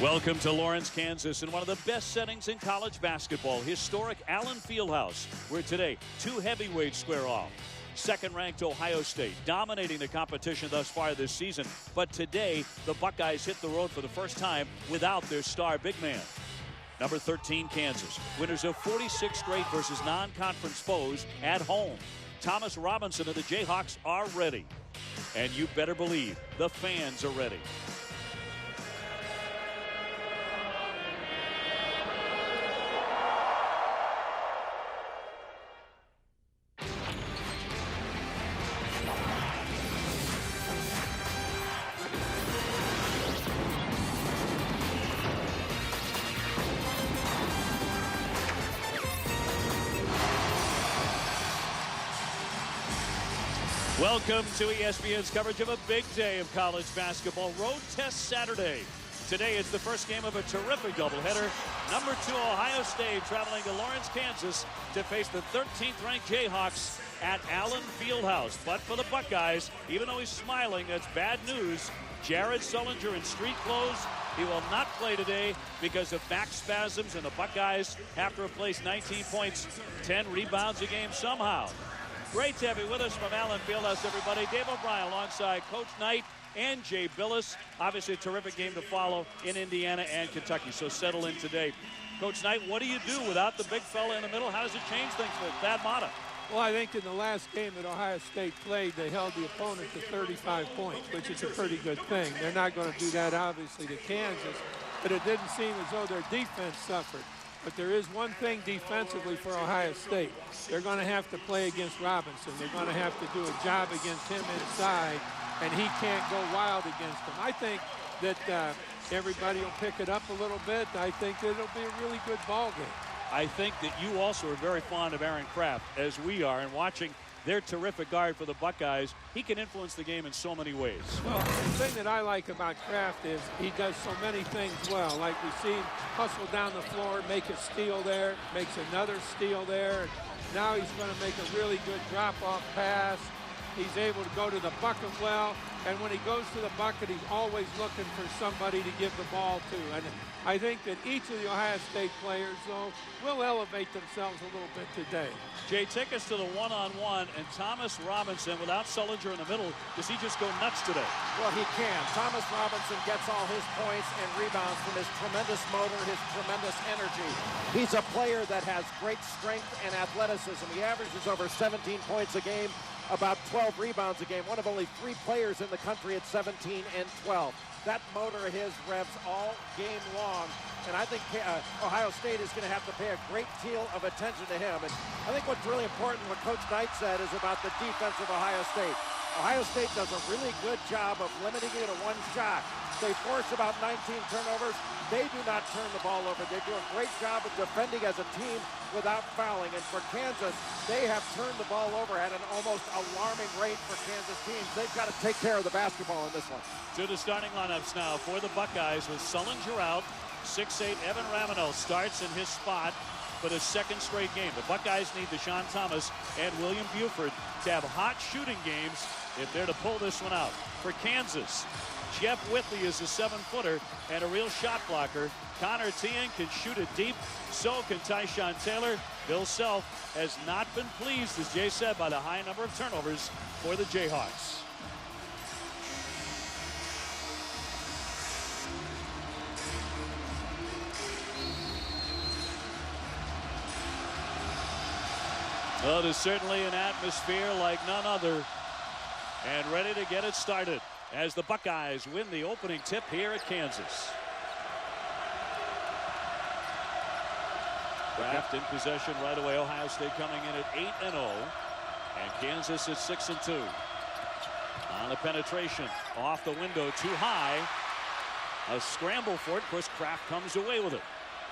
Welcome to Lawrence, Kansas, in one of the best settings in college basketball, historic Allen Fieldhouse, where today 2 heavyweights square off. Second-ranked Ohio State dominating the competition thus far this season, but today the Buckeyes hit the road for the first time without their star big man. Number 13, Kansas, winners of 46 straight versus non-conference foes at home. Thomas Robinson and the Jayhawks are ready, and you better believe the fans are ready. Welcome to ESPN's coverage of a big day of college basketball. Road test Saturday. Today it's the first game of a terrific doubleheader. Number 2 Ohio State traveling to Lawrence, Kansas to face the 13th ranked Jayhawks at Allen Fieldhouse. But for the Buckeyes, even though he's smiling, that's bad news. Jared Sullinger in street clothes. He will not play today because of back spasms, and the Buckeyes have to replace 19 points, 10 rebounds a game somehow. Great to have you with us from Allen Fieldhouse, everybody. Dave O'Brien alongside Coach Knight and Jay Billis. Obviously a terrific game to follow in Indiana and Kentucky, so settle in today. Coach Knight, what do you do without the big fella in the middle? How does it change things for Thad Matta? Well, I think in the last game that Ohio State played, they held the opponent to 35 points, which is a pretty good thing. They're not going to do that, obviously, to Kansas, but it didn't seem as though their defense suffered. But there is one thing defensively for Ohio State. They're going to have to play against Robinson. They're going to have to do a job against him inside, and he can't go wild against them. I think that everybody will pick it up a little bit. I think that it'll be a really good ball game. I think that you also are very fond of Aaron Kraft, as we are, and watching their terrific guard for the Buckeyes. He can influence the game in so many ways. Well, the thing that I like about Kraft is he does so many things well. Like we see him hustle down the floor, make a steal there, makes another steal there. Now he's going to make a really good drop-off pass. He's able to go to the bucket well, and when he goes to the bucket, he's always looking for somebody to give the ball to. And I think that each of the Ohio State players, though, will elevate themselves a little bit today. Jay, take us to the one-on-one, and Thomas Robinson, without Sullinger in the middle, does he just go nuts today? Well, he can. Thomas Robinson gets all his points and rebounds from his tremendous motor, his tremendous energy. He's a player that has great strength and athleticism. He averages over 17 points a game, about 12 rebounds a game, one of only 3 players in the country at 17 and 12. That motor of his revs all game long, and I think Ohio State is going to have to pay a great deal of attention to him. And I think what's really important, what Coach Knight said, is about the defense of Ohio State. Ohio State does a really good job of limiting it to one shot. They force about 19 turnovers. They do not turn the ball over. They do a great job of defending as a team without fouling. And for Kansas, they have turned the ball over at an almost alarming rate for Kansas teams. They've got to take care of the basketball in this one. To the starting lineups now for the Buckeyes with Sullinger out. 6'8" Evan Ravenel starts in his spot for the second straight game. The Buckeyes need Deshaun Thomas and William Buford to have hot shooting games if they're to pull this one out. For Kansas, Jeff Whitley is a 7-footer and a real shot blocker. Connor Tien can shoot it deep. So can Tyshawn Taylor. Bill Self has not been pleased, as Jay said, by the high number of turnovers for the Jayhawks. Well, there's certainly an atmosphere like none other, and ready to get it started as the Buckeyes win the opening tip here at Kansas. Kraft in possession right away. Ohio State coming in at 8-0, and Kansas at 6-2. On the penetration, off the window, too high. A scramble for it. Of course, Kraft comes away with it.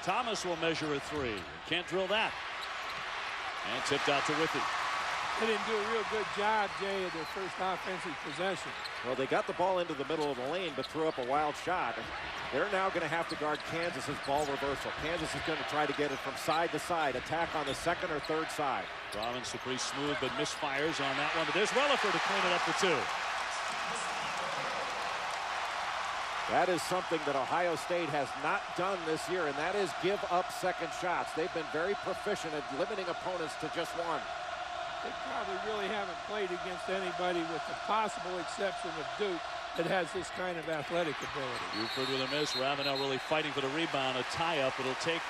Thomas will measure a 3. Can't drill that. And tipped out to Whitty. They didn't do a real good job, Jay, of their first offensive possession. Well, they got the ball into the middle of the lane, but threw up a wild shot. They're now going to have to guard Kansas's ball reversal. Kansas is going to try to get it from side to side, attack on the second or third side. Robinson pretty smooth, but misfires on that one. But there's Wellifer to clean it up for 2. That is something that Ohio State has not done this year, and that is give up second shots. They've been very proficient at limiting opponents to just one. They probably really haven't played against anybody, with the possible exception of Duke, that has this kind of athletic ability. Buford with a miss. Ravenel really fighting for the rebound. A tie-up. It'll take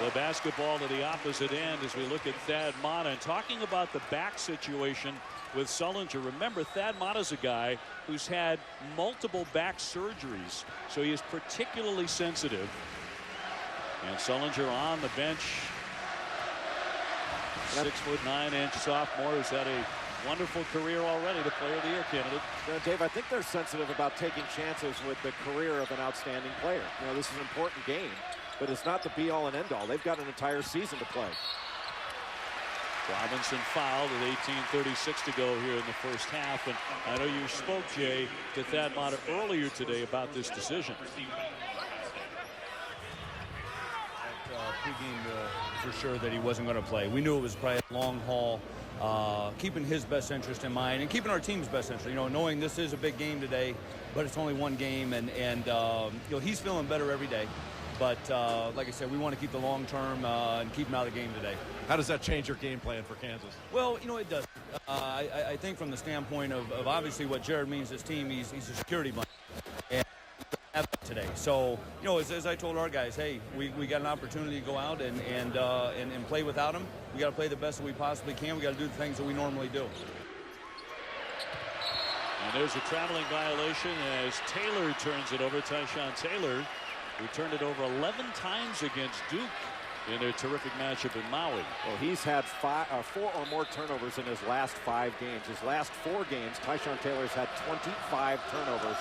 the basketball to the opposite end as we look at Thad Matta. And talking about the back situation with Sullinger, remember, Thad Matta's a guy who's had multiple back surgeries, so he is particularly sensitive. And Sullinger on the bench. 6'9" sophomore who's had a wonderful career already, the Player of the Year candidate. You know, Dave, I think they're sensitive about taking chances with the career of an outstanding player. You know, this is an important game, but it's not the be-all and end-all. They've got an entire season to play. Robinson fouled with 18:36 to go here in the first half. And I know you spoke, Jay, to Thad Matta earlier today about this decision. Pregame for sure that he wasn't going to play. We knew it was probably a long haul, keeping his best interest in mind and keeping our team's best interest. You know, knowing this is a big game today, but it's only one game, and you know, he's feeling better every day. But like I said, we want to keep the long term and keep him out of the game today. How does that change your game plan for Kansas? Well, you know, it does. I think from the standpoint of obviously what Jared means to his team, he's a security blanket. And today. So, you know, as I told our guys, hey, we got an opportunity to go out and play without him. We got to play the best that we possibly can. We got to do the things that we normally do. And there's a traveling violation as Taylor turns it over. Tyshawn Taylor, who turned it over 11 times against Duke in their terrific matchup in Maui. Well, he's had 4 or more turnovers in his last 5 games. His last 4 games, Tyshawn Taylor's had 25 turnovers.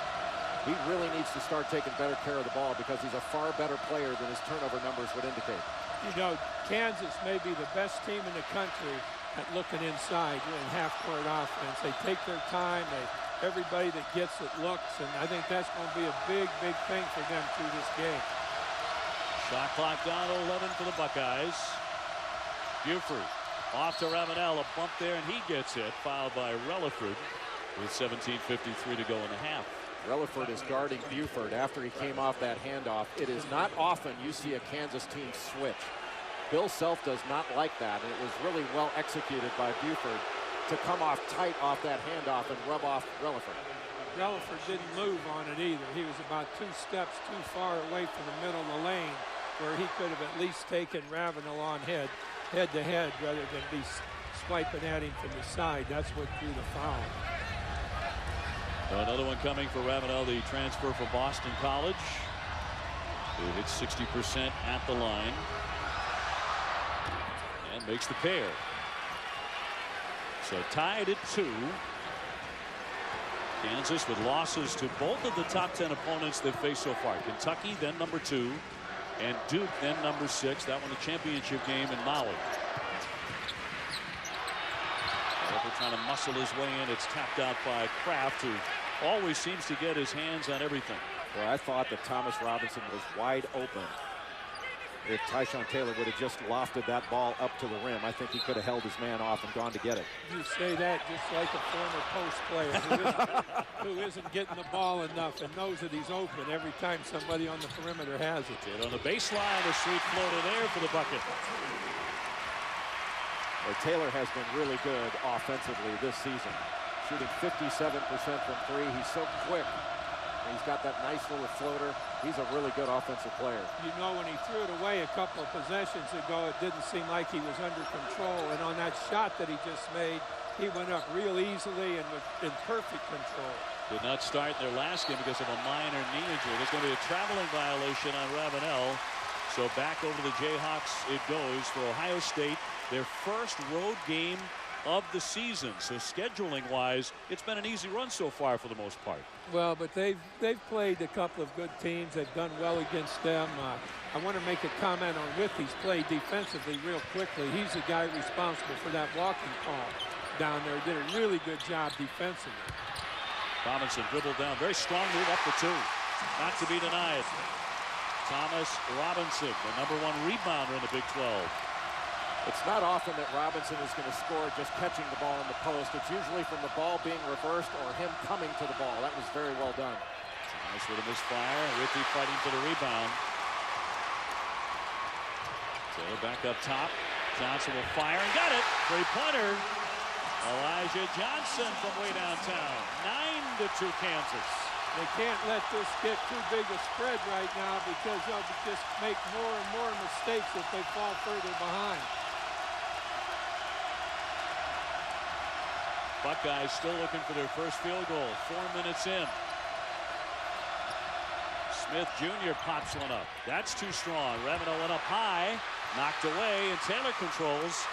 He really needs to start taking better care of the ball because he's a far better player than his turnover numbers would indicate. You know, Kansas may be the best team in the country at looking inside in half-court offense. They take their time. Everybody that gets it looks, and I think that's going to be a big, big thing for them through this game. Shot clock down to 11 for the Buckeyes. Buford off to Ravenel. A bump there, and he gets it. Fouled by Relaford with 17:53 to go in the half. Relaford is guarding Buford after he came off that handoff. It is not often you see a Kansas team switch. Bill Self does not like that, and it was really well executed by Buford to come off tight off that handoff and rub off Relaford. Relaford didn't move on it either. He was about 2 steps too far away from the middle of the lane where he could have at least taken Ravenel on head to head rather than be swiping at him from the side. That's what drew the foul. Another one coming for Ravenel, the transfer from Boston College, who hits 60% at the line and makes the pair. So tied at 2. Kansas with losses to both of the top 10 opponents they've faced so far. Kentucky, then number 2, and Duke, then number 6. That one, the championship game in Maui. They're trying to muscle his way in. It's tapped out by Kraft, who always seems to get his hands on everything. Well, I thought that Thomas Robinson was wide open. If Tyshawn Taylor would have just lofted that ball up to the rim, I think he could have held his man off and gone to get it. You say that just like a former post player who isn't getting the ball enough and knows that he's open every time somebody on the perimeter has it. On the baseline, a sweet floater there for the bucket. Well, Taylor has been really good offensively this season, shooting 57% from 3. He's so quick. He's got that nice little floater. He's a really good offensive player. You know, when he threw it away a couple of possessions ago, it didn't seem like he was under control. And on that shot that he just made, he went up real easily and was in perfect control. Did not start their last game because of a minor knee injury. There's going to be a traveling violation on Ravenel. So back over the Jayhawks it goes for Ohio State, their first road game of the season. So scheduling wise, it's been an easy run so far for the most part. Well, but they've played a couple of good teams. They've done well against them. I want to make a comment on Withey's play defensively real quickly. He's the guy responsible for that walking call down there. Did a really good job defensively. Robinson dribbled down, very strong move up for 2, not to be denied. Thomas Robinson, the #1 rebounder in the Big 12. It's not often that Robinson is going to score just catching the ball in the post. It's usually from the ball being reversed or him coming to the ball. That was very well done. Nice with a misfire. Ricky fighting for the rebound. Taylor back up top. Johnson will fire and got it. Three-pointer. Elijah Johnson from way downtown. 9-2 Kansas. They can't let this get too big a spread right now because they'll just make more and more mistakes if they fall further behind. Buckeyes still looking for their first field goal. 4 minutes in. Smith Jr. pops one up. That's too strong. Ravenel went up high. Knocked away, and Taylor controls.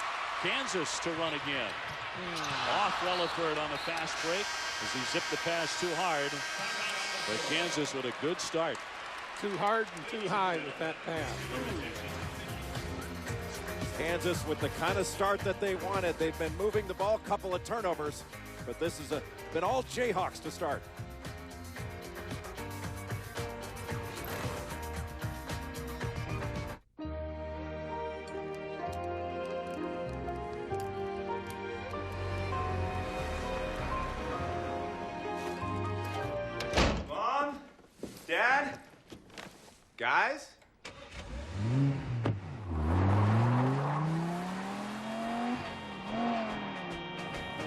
Kansas to run again. Off Relaford on the fast break as he zipped the pass too hard. But Kansas with a good start. Too hard and too high with that pass. Kansas with the kind of start that they wanted. They've been moving the ball, couple of turnovers, but this has been all Jayhawks to start. Dad? Guys?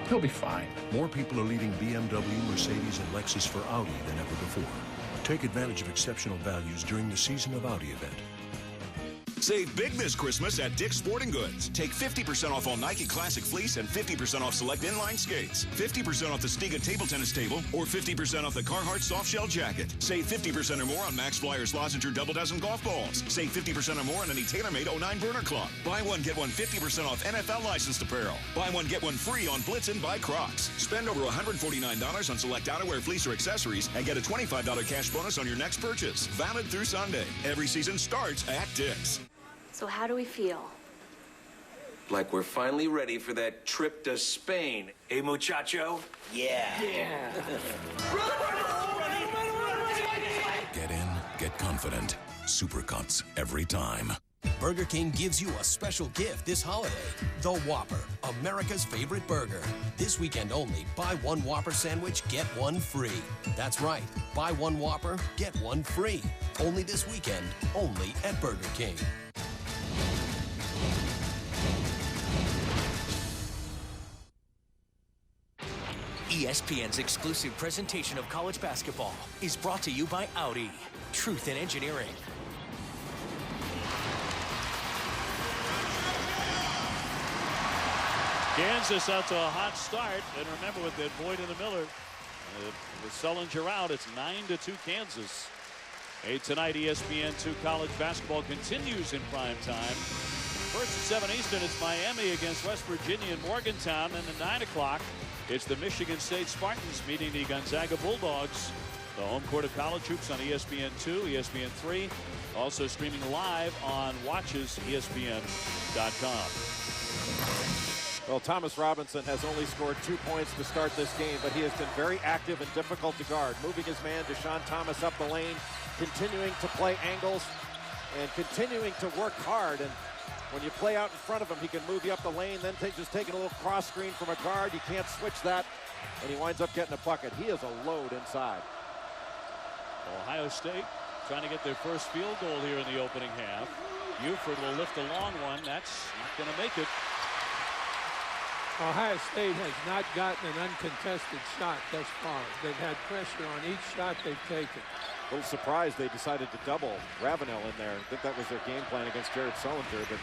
He'll be fine. More people are leaving BMW, Mercedes, and Lexus for Audi than ever before. Take advantage of exceptional values during the Season of Audi event. Save big this Christmas at Dick's Sporting Goods. Take 50% off all Nike Classic Fleece and 50% off select inline skates. 50% off the Stiga table tennis table or 50% off the Carhartt soft shell jacket. Save 50% or more on Max Flyers Lozenger double dozen golf balls. Save 50% or more on any TaylorMade 09 burner club. Buy one, get one 50% off NFL licensed apparel. Buy one, get one free on Blitzen by Crocs. Spend over $149 on select outerwear, fleece, or accessories and get a $25 cash bonus on your next purchase. Valid through Sunday. Every season starts at Dick's. So how do we feel? Like we're finally ready for that trip to Spain. Eh, muchacho? Yeah. Get in, get confident. Supercuts every time. Burger King gives you a special gift this holiday. The Whopper, America's favorite burger. This weekend only, buy one Whopper sandwich, get one free. That's right, buy one Whopper, get one free. Only this weekend, only at Burger King. ESPN's exclusive presentation of college basketball is brought to you by Audi. Truth in engineering. Kansas out to a hot start. And remember, with that Boyd and the Miller, with Sullinger out, it's 9-2 Kansas. 8 tonight, ESPN2 college basketball continues in prime time. First at 7 Eastern, it's Miami against West Virginia and Morgantown. And at 9 o'clock, it's the Michigan State Spartans meeting the Gonzaga Bulldogs. The home court of college hoops on ESPN2, ESPN3. Also streaming live on Watches, ESPN.com. Well, Thomas Robinson has only scored 2 points to start this game, but he has been very active and difficult to guard. Moving his man, Deshaun Thomas, up the lane, continuing to play angles and continuing to work hard. And when you play out in front of him, he can move you up the lane, then just taking a little cross screen from a guard. You can't switch that, and he winds up getting a bucket. He is a load inside. Ohio State trying to get their first field goal here in the opening half. Buford will lift a long one. That's not going to make it. Ohio State has not gotten an uncontested shot thus far. They've had pressure on each shot they've taken. A little surprised they decided to double Ravenel in there. I think that was their game plan against Jared Sullinger. But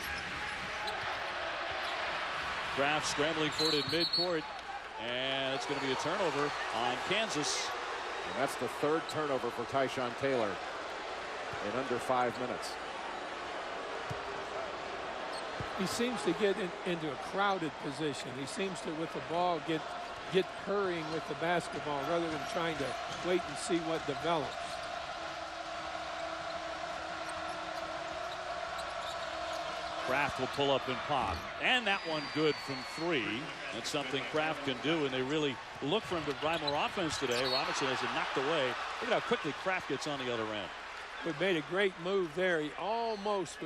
Kraft scrambling for it in midcourt. And it's going to be a turnover on Kansas. And that's the third turnover for Tyshawn Taylor in under 5 minutes. He seems to get into a crowded position. He seems to, with the ball, get hurrying with the basketball rather than trying to wait and see what develops. Kraft will pull up and pop. And that one good from 3. That's something Kraft can do, and they really look for him to provide more offense today. Robinson has it knocked away. Look at how quickly Kraft gets on the other end. But made a great move there. He almost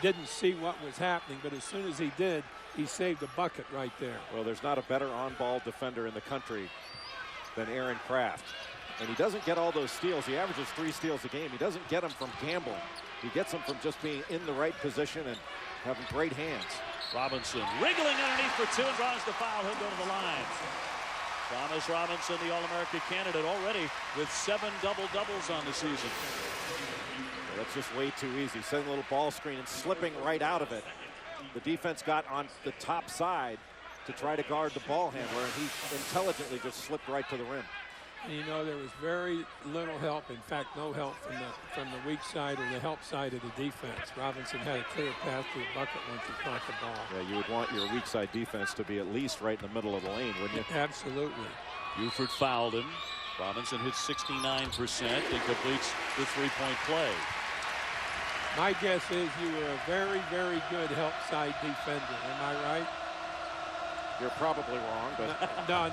didn't see what was happening, but as soon as he did, he saved a bucket right there. Well, there's not a better on-ball defender in the country than Aaron Kraft. And he doesn't get all those steals. He averages 3 steals a game. He doesn't get them from gambling. He gets them from just being in the right position and having great hands. Robinson wriggling underneath for 2 and draws the foul. He'll go to the line. Thomas Robinson, the All-America candidate, already with 7 double-doubles on the season. Well, that's just way too easy. Setting a little ball screen and slipping right out of it. The defense got on the top side to try to guard the ball handler, and he intelligently just slipped right to the rim. You know, there was very little help, in fact, no help from the weak side or the help side of the defense. Robinson had a clear path to the bucket once he caught the ball. Yeah, you would want your weak side defense to be at least right in the middle of the lane, wouldn't you? Absolutely. Buford fouled him. Robinson hits 69% and completes the 3-point play. My guess is you were a very, very good help side defender. Am I right? You're probably wrong, but no.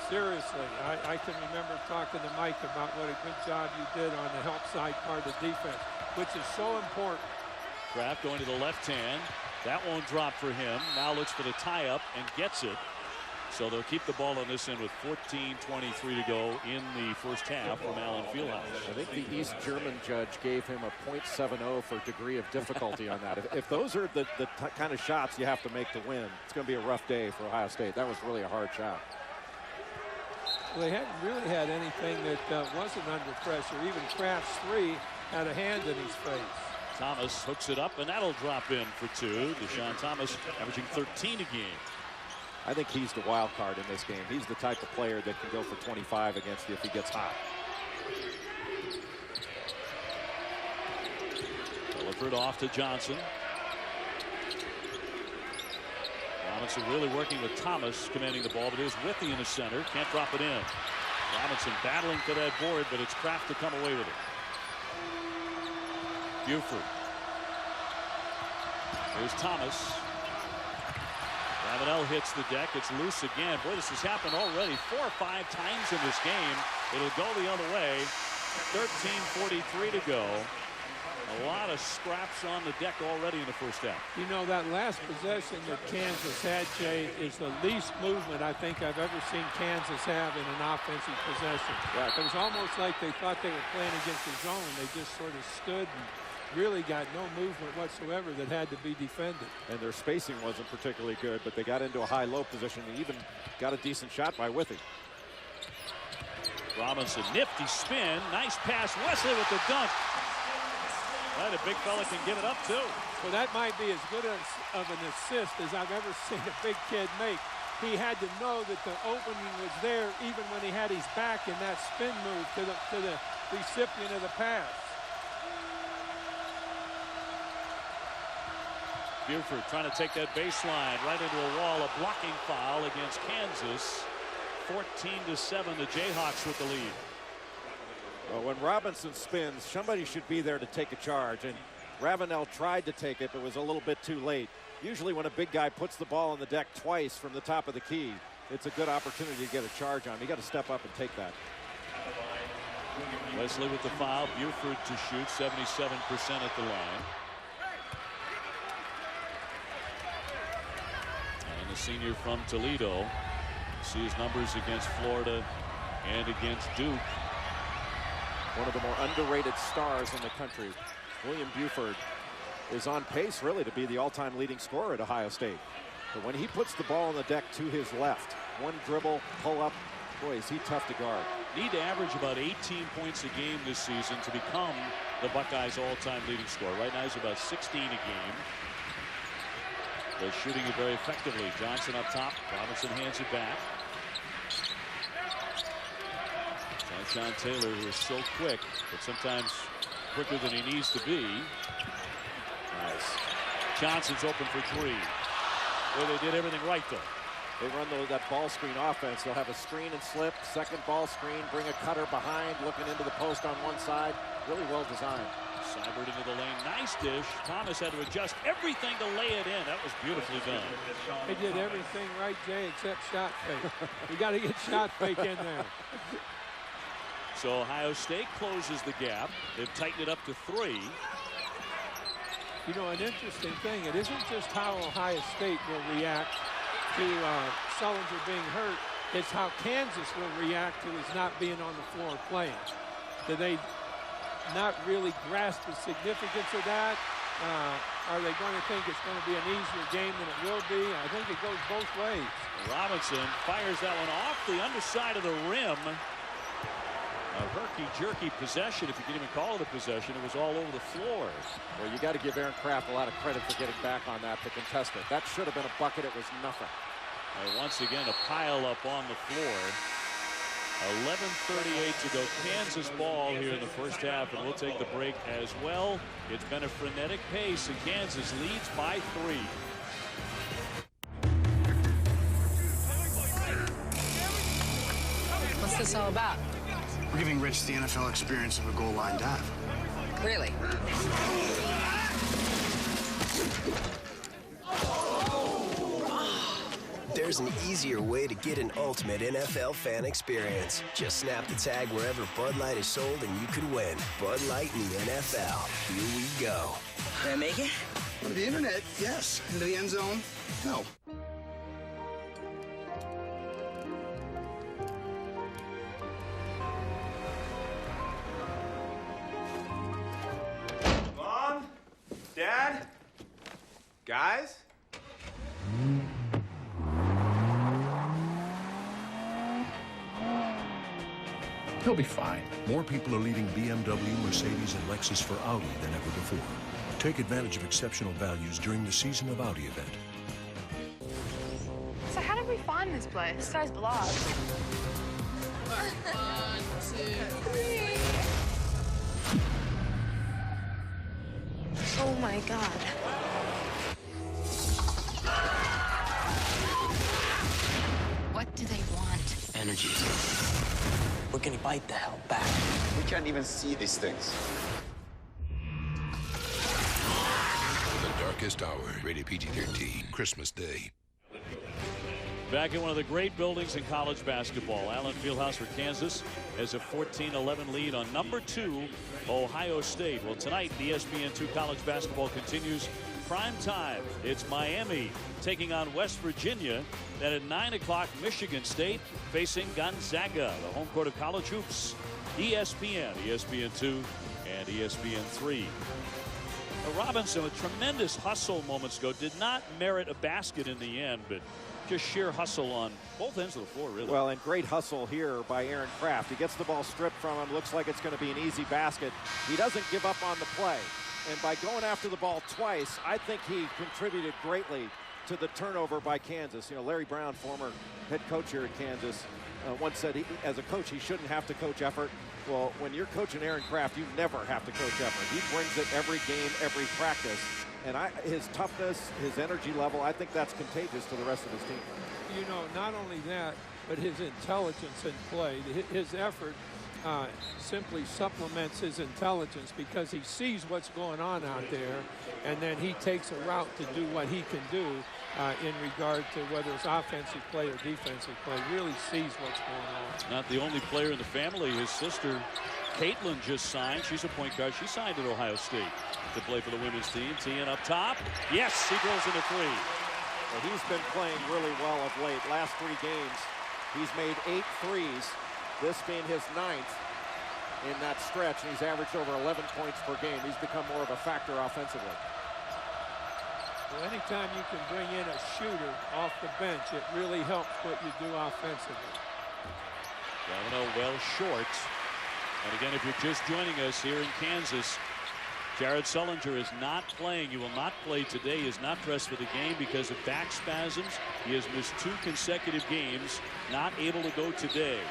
Seriously, I can remember talking to Mike about what a good job you did on the help side part of defense, which is so important. Kraft going to the left hand. That won't drop for him. Now looks for the tie-up and gets it. So they'll keep the ball on this end with 14:23 to go in the first half from Allen Fieldhouse. I think the East German judge gave him a .70 for degree of difficulty on that. If those are the kind of shots you have to make to win, it's going to be a rough day for Ohio State. That was really a hard shot. Well, they hadn't really had anything that wasn't under pressure. Even Kraft's 3 had a hand in his face. Thomas hooks it up, and that'll drop in for 2. Deshaun Thomas averaging 13 a game. I think he's the wild card in this game. He's the type of player that can go for 25 against you if he gets hot. Williford off to Johnson. Robinson really working with Thomas commanding the ball, but here's Withy in the center. Can't drop it in. Robinson battling for that board, but it's Kraft to come away with it. Buford. Here's Thomas. Ravenel hits the deck. It's loose again. Boy, this has happened already 4 or 5 times in this game. It'll go the other way. 13:43 to go. A lot of scraps on the deck already in the first half. You know, that last possession that Kansas had, Jay, is the least movement I think I've ever seen Kansas have in an offensive possession. Yeah, it was almost like they thought they were playing against the zone. They just sort of stood and really got no movement whatsoever that had to be defended. And their spacing wasn't particularly good, but they got into a high-low position and even got a decent shot by Withy. Robinson, nifty spin. Nice pass. Wesley with the dunk. Right, a big fella can give it up, too. Well, that might be as good of an assist as I've ever seen a big kid make. He had to know that the opening was there even when he had his back in that spin move to the recipient of the pass. Buford trying to take that baseline right into a wall. A blocking foul against Kansas. 14-7, the Jayhawks with the lead. Well, when Robinson spins, somebody should be there to take a charge, and Ravenel tried to take it, but was a little bit too late. Usually when a big guy puts the ball on the deck twice from the top of the key, it's a good opportunity to get a charge on him. You got to step up and take that. Wesley with the foul. Buford to shoot 77% at the line. And the senior from Toledo. See his numbers against Florida and against Duke. One of the more underrated stars in the country, William Buford, is on pace really to be the all-time leading scorer at Ohio State. But when he puts the ball on the deck to his left, one dribble, pull up, boy, is he tough to guard. Need to average about 18 points a game this season to become the Buckeyes' all-time leading scorer. Right now he's about 16 a game. They're shooting it very effectively. Johnson up top. Robinson hands it back. Sean Taylor, who is so quick, but sometimes quicker than he needs to be. Nice. Johnson's open for 3. Well, they did everything right, though. They run that ball screen offense. They'll have a screen and slip, second ball screen, bring a cutter behind, looking into the post on one side. Really well designed. Seibert into the lane. Nice dish. Thomas had to adjust everything to lay it in. That was beautifully done. They did everything right, Jay, except shot fake. You got to get shot fake in there. So Ohio State closes the gap. They've tightened it up to 3. You know, an interesting thing, it isn't just how Ohio State will react to Sullinger being hurt. It's how Kansas will react to his not being on the floor playing. Do they not really grasp the significance of that? Are they going to think it's going to be an easier game than it will be? I think it goes both ways. Robinson fires that one off the underside of the rim. A herky-jerky possession, if you can even call it a possession. It was all over the floor. Well, you got to give Aaron Craft a lot of credit for getting back on that to contest it. That should have been a bucket. It was nothing. Once again, a pile up on the floor. 11:38 to go. Kansas ball here in the first half, and we'll take the break as well. It's been a frenetic pace, and Kansas leads by 3. What's this all about? We're giving Rich the NFL experience of a goal line dive. Really? There's an easier way to get an ultimate NFL fan experience. Just snap the tag wherever Bud Light is sold and you could win. Bud Light in the NFL. Here we go. Can I make it? On the internet, yes. Into the end zone, no. Mom? Dad? Guys? He'll be fine. More people are leading BMW, Mercedes, and Lexus for Audi than ever before. Take advantage of exceptional values during the Season of Audi event. So how did we find this place? This guy's blog. 1, 2, 3. Oh my God. What do they want? Energy. We're gonna bite the hell back. We can't even see these things. The Darkest Hour, rated PG-13, Christmas Day. Back in one of the great buildings in college basketball, Allen Fieldhouse for Kansas has a 14-11 lead on number 2, Ohio State. Well, tonight, the ESPN2 college basketball continues. Prime time. It's Miami taking on West Virginia. Then at 9 o'clock, Michigan State facing Gonzaga, the home court of college hoops. ESPN, ESPN2, and ESPN3. Robinson, with tremendous hustle moments ago, did not merit a basket in the end, but just sheer hustle on both ends of the floor, really. Well, and great hustle here by Aaron Craft. He gets the ball stripped from him. Looks like it's going to be an easy basket. He doesn't give up on the play. And by going after the ball twice, I think he contributed greatly to the turnover by Kansas. You know, Larry Brown, former head coach here at Kansas, once said as a coach he shouldn't have to coach effort. Well, when you're coaching Aaron Craft, you never have to coach effort. He brings it every game, every practice. And his toughness, his energy level, I think that's contagious to the rest of his team. You know, not only that, but his intelligence in play, his effort simply supplements his intelligence because he sees what's going on out there, and then he takes a route to do what he can do in regard to whether it's offensive play or defensive play. Really sees what's going on. Not the only player in the family. His sister, Caitlin, just signed. She's a point guard. She signed at Ohio State to play for the women's team. Tien up top. Yes, he goes into 3. Well, he's been playing really well of late. Last 3 games, he's made 8 threes. This being his 9th in that stretch, and he's averaged over 11 points per game. He's become more of a factor offensively. Well, anytime you can bring in a shooter off the bench, it really helps what you do offensively. Domino well short. And again, if you're just joining us here in Kansas, Jared Sullinger is not playing. He will not play today. He is not dressed for the game because of back spasms. He has missed 2 consecutive games, not able to go today.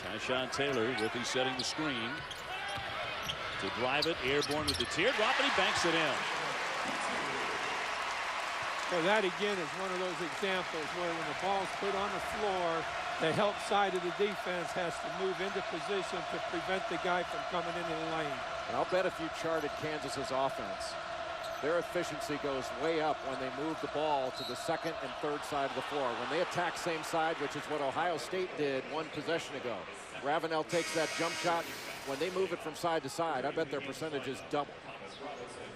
Tyshawn Taylor with him setting the screen. To drive it, airborne with the teardrop, and he banks it in. Well, that again is one of those examples where when the ball's put on the floor, the help side of the defense has to move into position to prevent the guy from coming into the lane. And I'll bet if you charted Kansas's offense, their efficiency goes way up when they move the ball to the second and third side of the floor. When they attack same side, which is what Ohio State did 1 possession ago. Ravenel takes that jump shot. When they move it from side to side, I bet their percentage is double.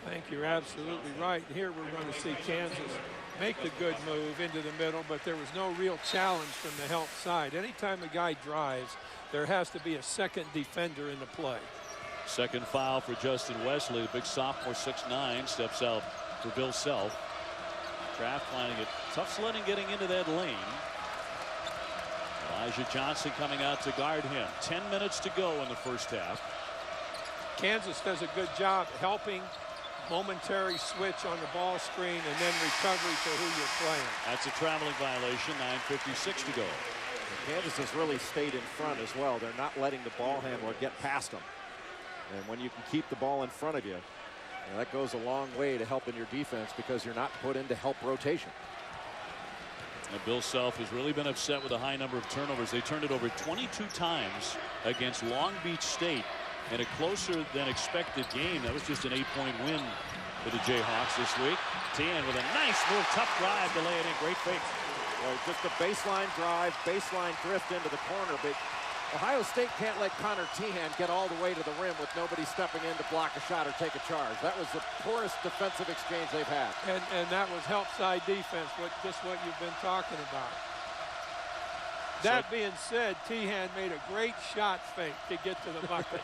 I think you're absolutely right. Here we're going to see Kansas make the good move into the middle, but there was no real challenge from the help side. Anytime a guy drives, there has to be a second defender in the play. Second foul for Justin Wesley. The big sophomore, 6'9", steps out for Bill Self. Kraft finding it tough sledding getting into that lane. Elijah Johnson coming out to guard him. 10 minutes to go in the first half. Kansas does a good job helping. Momentary switch on the ball screen and then recovery to who you're playing. That's a traveling violation. 9:56 to go. Kansas has really stayed in front as well. They're not letting the ball handler get past them. And when you can keep the ball in front of you, that goes a long way to helping your defense because you're not put into help rotation. And Bill Self has really been upset with a high number of turnovers. They turned it over 22 times against Long Beach State in a closer than expected game. That was just an 8-point win for the Jayhawks this week. Tien with a nice move, tough drive to lay it in. Great fake. Well, just a baseline drive, baseline drift into the corner, but Ohio State can't let Connor Tehan get all the way to the rim with nobody stepping in to block a shot or take a charge. That was the poorest defensive exchange they've had. And that was help side defense, just what you've been talking about. That being said, Tehan made a great shot fake to get to the bucket.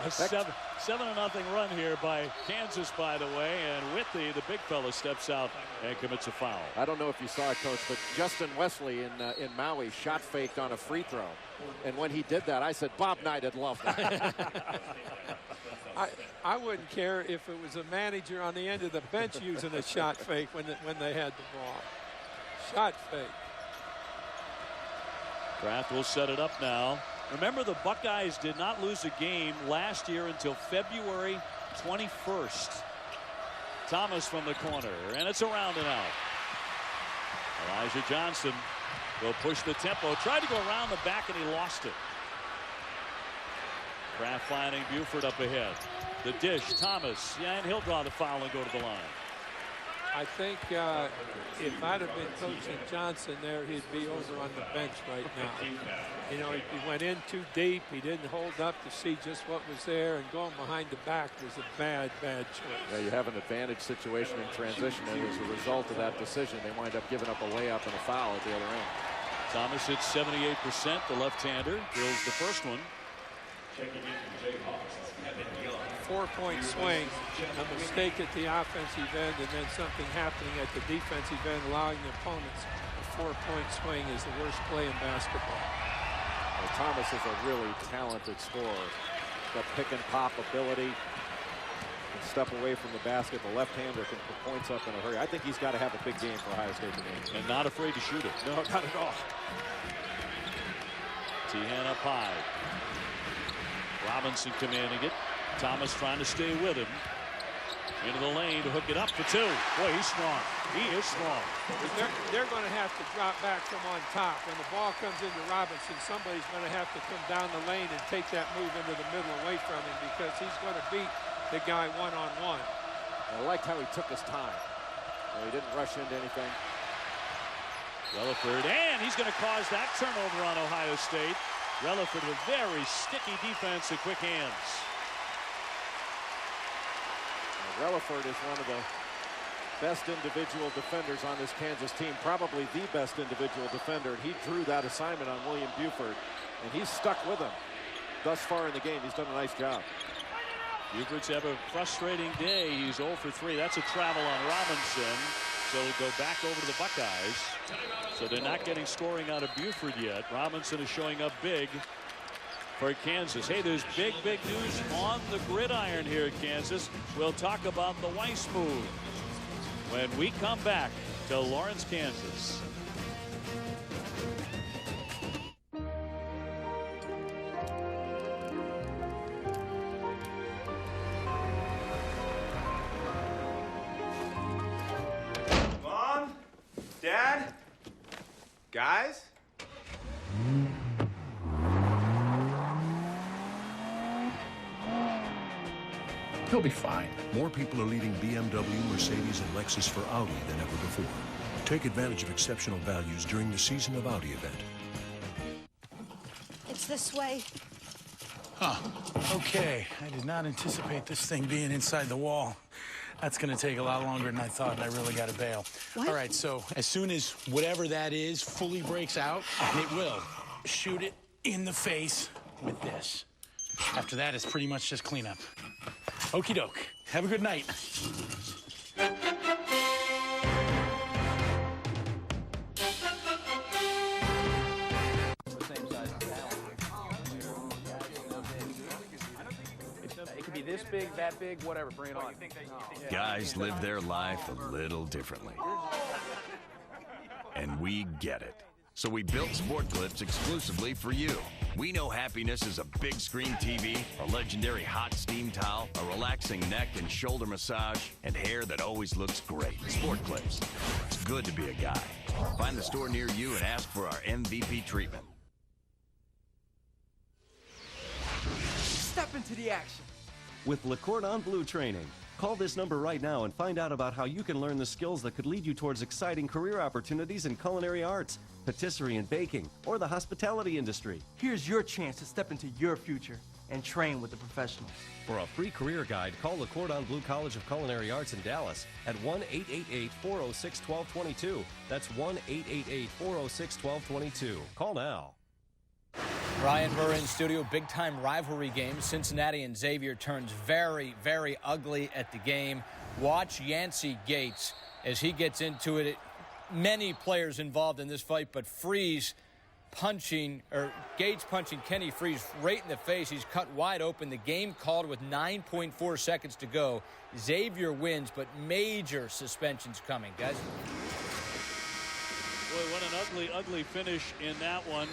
A 7-0 run here by Kansas, by the way, and Whitney, the big fella, steps out and commits a foul. I don't know if you saw it, Coach, but Justin Wesley in Maui shot faked on a free throw. And when he did that, I said, Bob Knight would love that. I wouldn't care if it was a manager on the end of the bench using a shot fake when they had the ball. Shot fake. Kraft will set it up now. Remember, the Buckeyes did not lose a game last year until February 21st. Thomas from the corner, and it's around and out. Elijah Johnson will push the tempo. Tried to go around the back, and he lost it. Kraft finding Buford up ahead. The dish, Thomas. Yeah, and he'll draw the foul and go to the line. I think if I'd have been coaching Johnson there, he'd be over on the bench right now. You know, he went in too deep. He didn't hold up to see just what was there, and going behind the back was a bad choice. Yeah, you have an advantage situation in transition, and as a result of that decision, they wind up giving up a layup and a foul at the other end. Thomas hits 78%. The left-hander drills the first one. 4-point swing, a mistake at the offensive end, and then something happening at the defensive end, allowing the opponents a 4-point swing is the worst play in basketball. Well, Thomas is a really talented scorer. Got pick and pop ability. Can step away from the basket. The left-hander can put points up in a hurry. I think he's got to have a big game for Ohio State today. And not afraid to shoot it. No, not at all. Tehan up high. Robinson commanding it. Thomas trying to stay with him. Into the lane to hook it up for two. Boy, he's strong. He is strong. They're going to have to drop back from on top. When the ball comes into Robinson, somebody's going to have to come down the lane and take that move into the middle away from him, because he's going to beat the guy one-on-one. I liked how he took his time. He didn't rush into anything. Relaford, and he's going to cause that turnover on Ohio State. Relaford with very sticky defense and quick hands. Relaford is one of the best individual defenders on this Kansas team, probably the best individual defender. And he drew that assignment on William Buford, and he's stuck with him thus far in the game. He's done a nice job. Buford's have a frustrating day. He's 0 for 3. That's a travel on Robinson. So he'll go back over to the Buckeyes. So they're not getting scoring out of Buford yet. Robinson is showing up big for Kansas. Hey, there's big news on the gridiron here at Kansas. We'll talk about the Weiss move when we come back to Lawrence, Kansas. Mom? Dad? Guys? He'll be fine. More people are leading BMW, Mercedes, and Lexus for Audi than ever before. Take advantage of exceptional values during the Season of Audi event. It's this way. Huh. Okay. I did not anticipate this thing being inside the wall. That's going to take a lot longer than I thought, and I really got to bail. What? All right, so as soon as whatever that is fully breaks out, and it will, shoot it in the face with this. After that, it's pretty much just cleanup. Okie doke. Have a good night. It could be this big, that big, whatever. Bring it on. Guys live their life a little differently. And we get it. So we built Sport Clips exclusively for you. We know happiness is a big screen TV, a legendary hot steam towel, a relaxing neck and shoulder massage, and hair that always looks great. Sport Clips. It's good to be a guy. Find the store near you and ask for our MVP treatment. Step into the action. With Le Cordon Bleu training. Call this number right now and find out about how you can learn the skills that could lead you towards exciting career opportunities in culinary arts, patisserie and baking, or the hospitality industry. Here's your chance to step into your future and train with the professionals. For a free career guide, call Le Cordon Bleu College of Culinary Arts in Dallas at 1-888-406-1222. That's 1-888-406-1222. Call now. Brian Murray in studio, big-time rivalry game. Cincinnati and Xavier turns very, very ugly at the game. Watch Yancey Gates as he gets into it. Many players involved in this fight, but Gates punching Kenny Freeze right in the face. He's cut wide open. The game called with 9.4 seconds to go. Xavier wins, but major suspensions coming, guys. Boy, what an ugly, ugly finish in that one.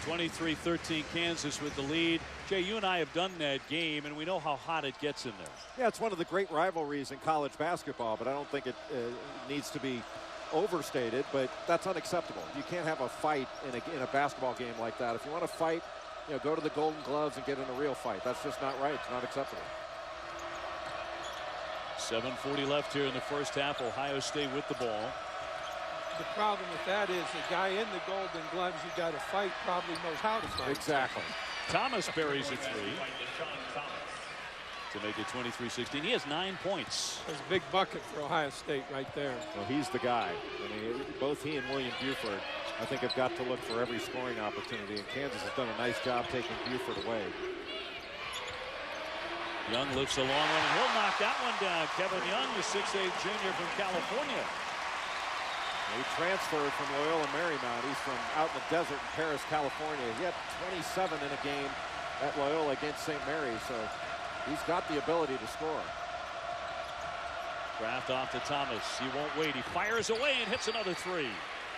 23-13 Kansas with the lead. Jay, you and I have done that game, and we know how hot it gets in there. Yeah, it's one of the great rivalries in college basketball, but I don't think it needs to be overstated, but that's unacceptable. You can't have a fight in a basketball game like that. If you want to fight, go to the Golden Gloves and get in a real fight. That's just not right. It's not acceptable. 7:40 left here in the first half. Ohio State with the ball. The problem with that is the guy in the Golden Gloves you got to fight probably knows how to fight. Exactly. Thomas buries a three to make it 23-16. He has 9 points. That's a big bucket for Ohio State right there. Well, he's the guy. I mean, both he and William Buford, I think, have got to look for every scoring opportunity, and Kansas has done a nice job taking Buford away. Young lifts a long one, and he'll knock that one down. Kevin Young, the 6'8" junior from California. He transferred from Loyola Marymount. He's from out in the desert in Paris, California. He had 27 in a game at Loyola against St. Mary's, so he's got the ability to score. Draft off to Thomas. He won't wait. He fires away and hits another three.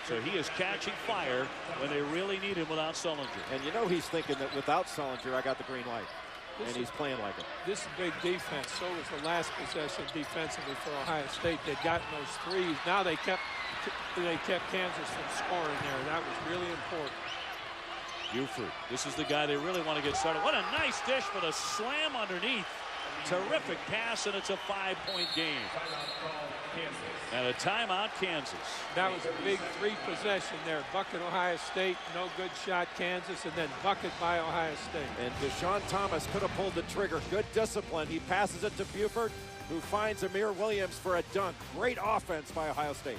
So he is catching fire when they really need him without Sullinger. And he's thinking that without Sullinger, I got the green light. And he's playing like it. This is big defense. So was the last possession defensively for Ohio State. They'd gotten those threes. Now they kept Kansas from scoring there. That was really important. Buford. This is the guy they really want to get started. What a nice dish, but a slam underneath. Terrific pass, and it's a 5-point game. And a timeout, Kansas. That was a big three possession there. Bucket Ohio State, no good shot Kansas, and then bucket by Ohio State. And Deshaun Thomas could have pulled the trigger. Good discipline. He passes it to Buford, who finds Amir Williams for a dunk. Great offense by Ohio State.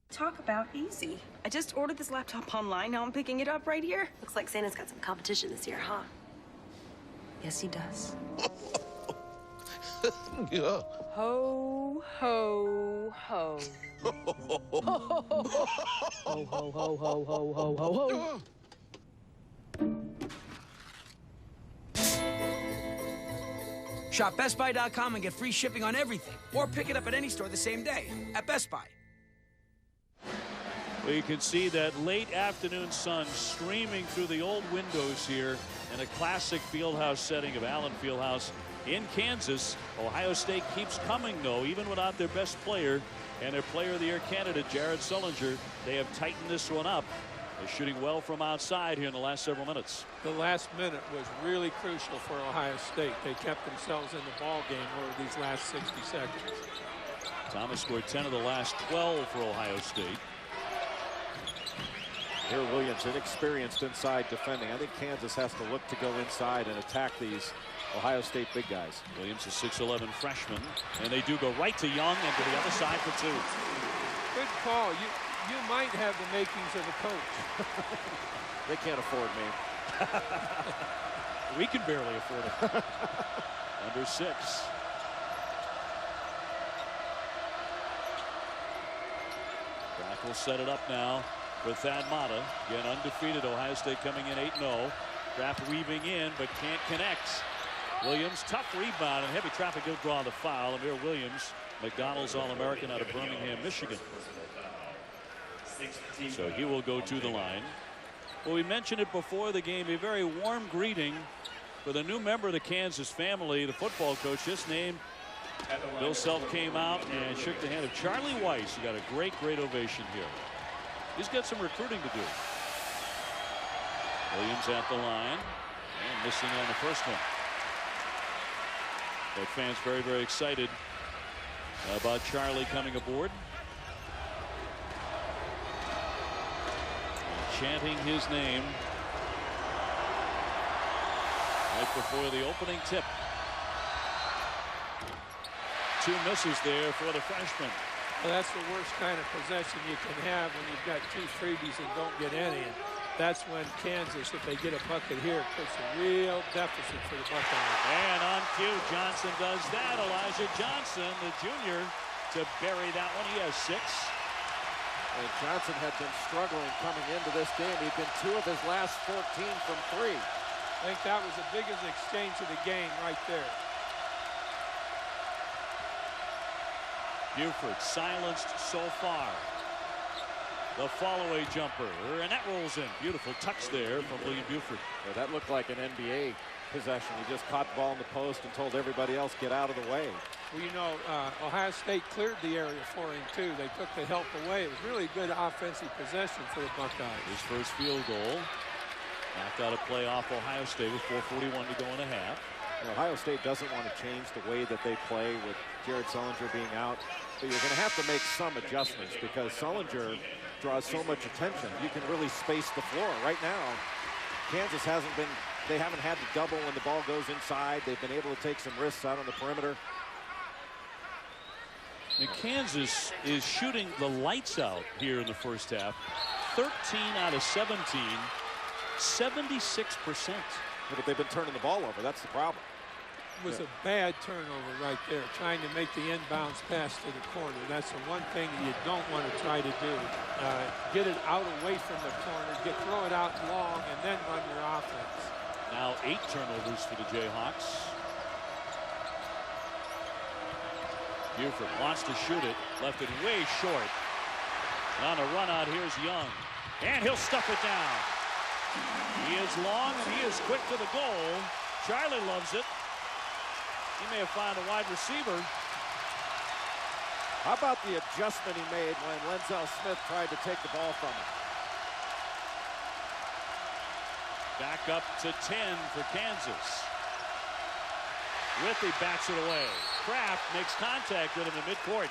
Talk about easy. I just ordered this laptop online. Now I'm picking it up right here. Looks like Santa's got some competition this year, huh? Yes, he does. Yeah. Ho, ho, ho. Ho, ho, ho, ho, ho, ho, ho, ho. Shop BestBuy.com and get free shipping on everything. Or pick it up at any store the same day at Best Buy. Well, you can see that late afternoon sun streaming through the old windows here in a classic fieldhouse setting of Allen Fieldhouse in Kansas. Ohio State keeps coming, though, even without their best player and their player of the year candidate, Jared Sullinger. They have tightened this one up. They're shooting well from outside here in the last several minutes. The last minute was really crucial for Ohio State. They kept themselves in the ball game over these last 60 seconds. Thomas scored 10 of the last 12 for Ohio State. Here Williams, inexperienced inside defending. I think Kansas has to look to go inside and attack these Ohio State big guys. Williams is 6'11" freshman, and they do go right to Young and to the other side for 2. Good call. You might have the makings of a coach. They can't afford me. We can barely afford it. Under 6. Brock will set it up now with Thad Matta. Again, undefeated. Ohio State coming in 8-0. Kraft weaving in, but can't connect. Williams, tough rebound, and heavy traffic. He'll draw the foul. Amir Williams, McDonald's All-American out of Birmingham, Michigan. So he will go to the line. Well, we mentioned it before the game, a very warm greeting for the new member of the Kansas family. The football coach just named, Bill Self, came out and shook the hand of Charlie Weiss. He got a great ovation here. He's got some recruiting to do. Williams at the line and missing on the first one. But fans very excited about Charlie coming aboard. Chanting his name right before the opening tip. 2 misses there for the freshman. Well, that's the worst kind of possession you can have when you've got 2 freebies and don't get any. And that's when Kansas, if they get a bucket here, puts a real deficit for the Buckeyes. And on cue, Johnson does that. Elijah Johnson, the junior, to bury that one. He has 6. And Johnson had been struggling coming into this game. He'd been 2 of his last 14 from 3. I think that was the biggest exchange of the game right there. Buford silenced so far. The follow-away jumper, and that rolls in. Beautiful touch there from William Buford. Yeah, that looked like an NBA possession. He just caught the ball in the post and told everybody else, get out of the way. Well, you know, Ohio State cleared the area for him, too. They took the help away. It was really good offensive possession for the Buckeyes. His first field goal. Knocked out a play off Ohio State with 4:41 to go in a half. And Ohio State doesn't want to change the way that they play with Jared Sullinger being out. But you're going to have to make some adjustments because Sullinger draws so much attention. You can really space the floor. Right now, Kansas they haven't had to double when the ball goes inside. They've been able to take some risks out on the perimeter. And Kansas is shooting the lights out here in the first half. 13 out of 17, 76%. But they've been turning the ball over. That's the problem. It was a bad turnover right there, trying to make the inbounds pass to the corner. That's the one thing that you don't want to try to do. Get it out away from the corner, throw it out long, and then run your offense. Now 8 turnovers for the Jayhawks. Buford wants to shoot it, left it way short. And on a run out, here's Young. And he'll stuff it down. He is long and he is quick to the goal. Charlie loves it. He may have found a wide receiver. How about the adjustment he made when Lenzel Smith tried to take the ball from him? Back up to 10 for Kansas. Withey backs it away. Kraft makes contact with him in midcourt.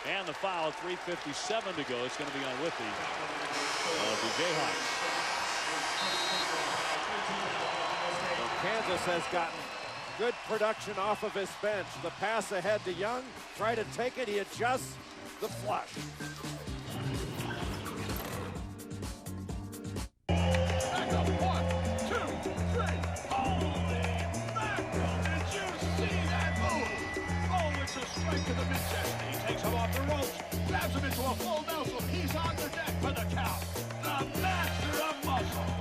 And the foul, 3:57 to go. It's going to be on Withey of the Jayhawks. Well, Kansas has gotten good production off of his bench. The pass ahead to Young. Try to take it. He adjusts. The flush. Back up. 1, 2, 3. Holy mackerel. Did you see that move? Oh, it's a strike to the mid-chest. He takes him off the ropes. Grabs him into a full Nelson. He's on the deck for the count. The master of muscle.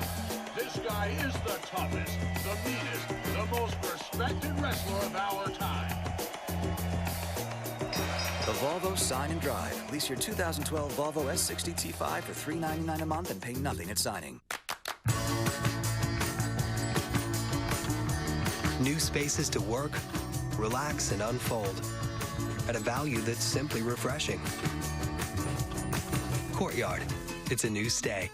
This guy is the toughest, the meanest, the most respected wrestler of our time. The Volvo Sign and Drive. Lease your 2012 Volvo S60 T5 for $399 a month and pay nothing at signing. New spaces to work, relax, and unfold at a value that's simply refreshing. Courtyard. It's a new stay.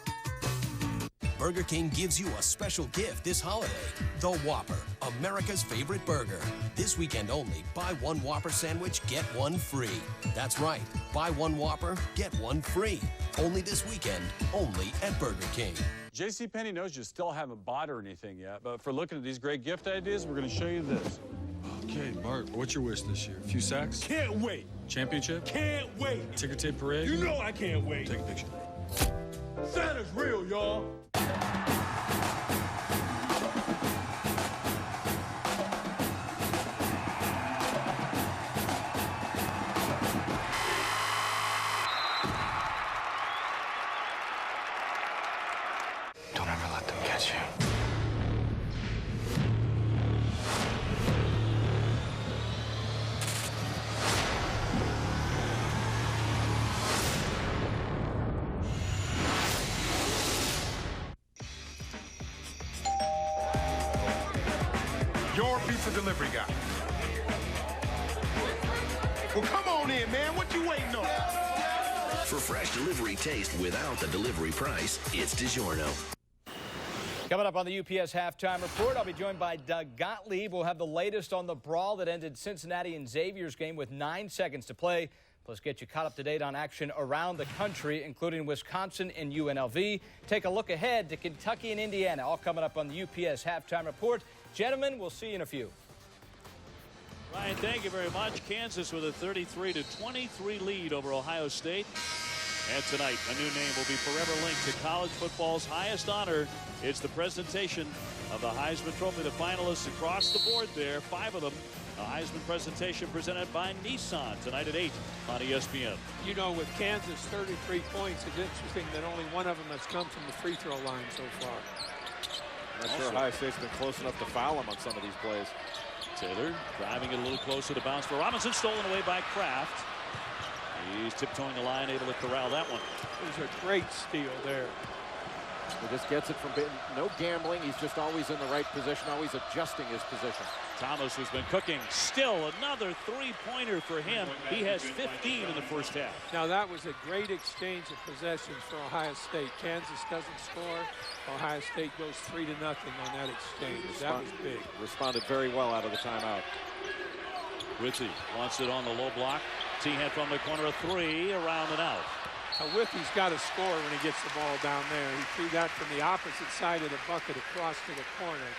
Burger King gives you a special gift this holiday. The Whopper, America's favorite burger. This weekend only, buy one Whopper sandwich, get one free. That's right, buy one Whopper, get one free. Only this weekend, only at Burger King. JCPenney knows you still haven't bought or anything yet, but for looking at these great gift ideas, we're going to show you this. Okay, Bart, what's your wish this year? A few sacks? Can't wait. Championship? Can't wait. Ticker tape parade? You know I can't wait. Take a picture. Santa's real, y'all. Don't ever let them catch you. Your pizza delivery guy. Well, come on in, man. What you waiting on? For fresh delivery taste without the delivery price, it's DiGiorno. Coming up on the UPS Halftime Report, I'll be joined by Doug Gottlieb. We'll have the latest on the brawl that ended Cincinnati and Xavier's game with 9 seconds to play. Plus, get you caught up to date on action around the country, including Wisconsin and UNLV. Take a look ahead to Kentucky and Indiana, all coming up on the UPS Halftime Report. Gentlemen, we'll see you in a few. Ryan, thank you very much. Kansas with a 33-23 lead over Ohio State. And tonight, a new name will be forever linked to college football's highest honor. It's the presentation of the Heisman Trophy. The finalists across the board there, 5 of them. A Heisman presentation presented by Nissan tonight at 8 on ESPN. You know, with Kansas 33 points, it's interesting that only one of them has come from the free throw line so far. I'm not sure Ohio State's been close enough to foul him on some of these plays. Taylor driving it a little closer to bounce for Robinson, stolen away by Kraft. He's tiptoeing the line, able to corral that one. It was a great steal there. He just gets it from no gambling. He's just always in the right position, always adjusting his position. Thomas has been cooking. Still another three-pointer for him. He has 15 in the first half. Now that was a great exchange of possessions for Ohio State. Kansas doesn't score. Ohio State goes 3-0 on that exchange. That was big. Responded very well out of the timeout. Withy wants it on the low block. T-head from the corner, a 3, around and out. Withy's got to score when he gets the ball down there. He threw that from the opposite side of the bucket across to the corner.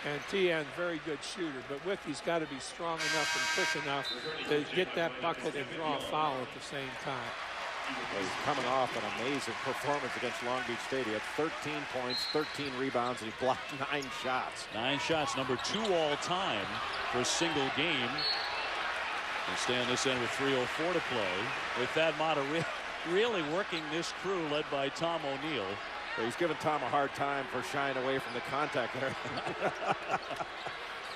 And T.N. very good shooter, but Withy's got to be strong enough and quick enough to get that bucket and draw a foul at the same time. Well, he's coming off an amazing performance against Long Beach State. He had 13 points, 13 rebounds, and he blocked 9 shots. 9 shots, number 2 all time for a single game. We'll stay on this end with 3:04 to play. With Thad Matta really working this crew led by Tom O'Neill. Well, he's giving Tom a hard time for shying away from the contact there.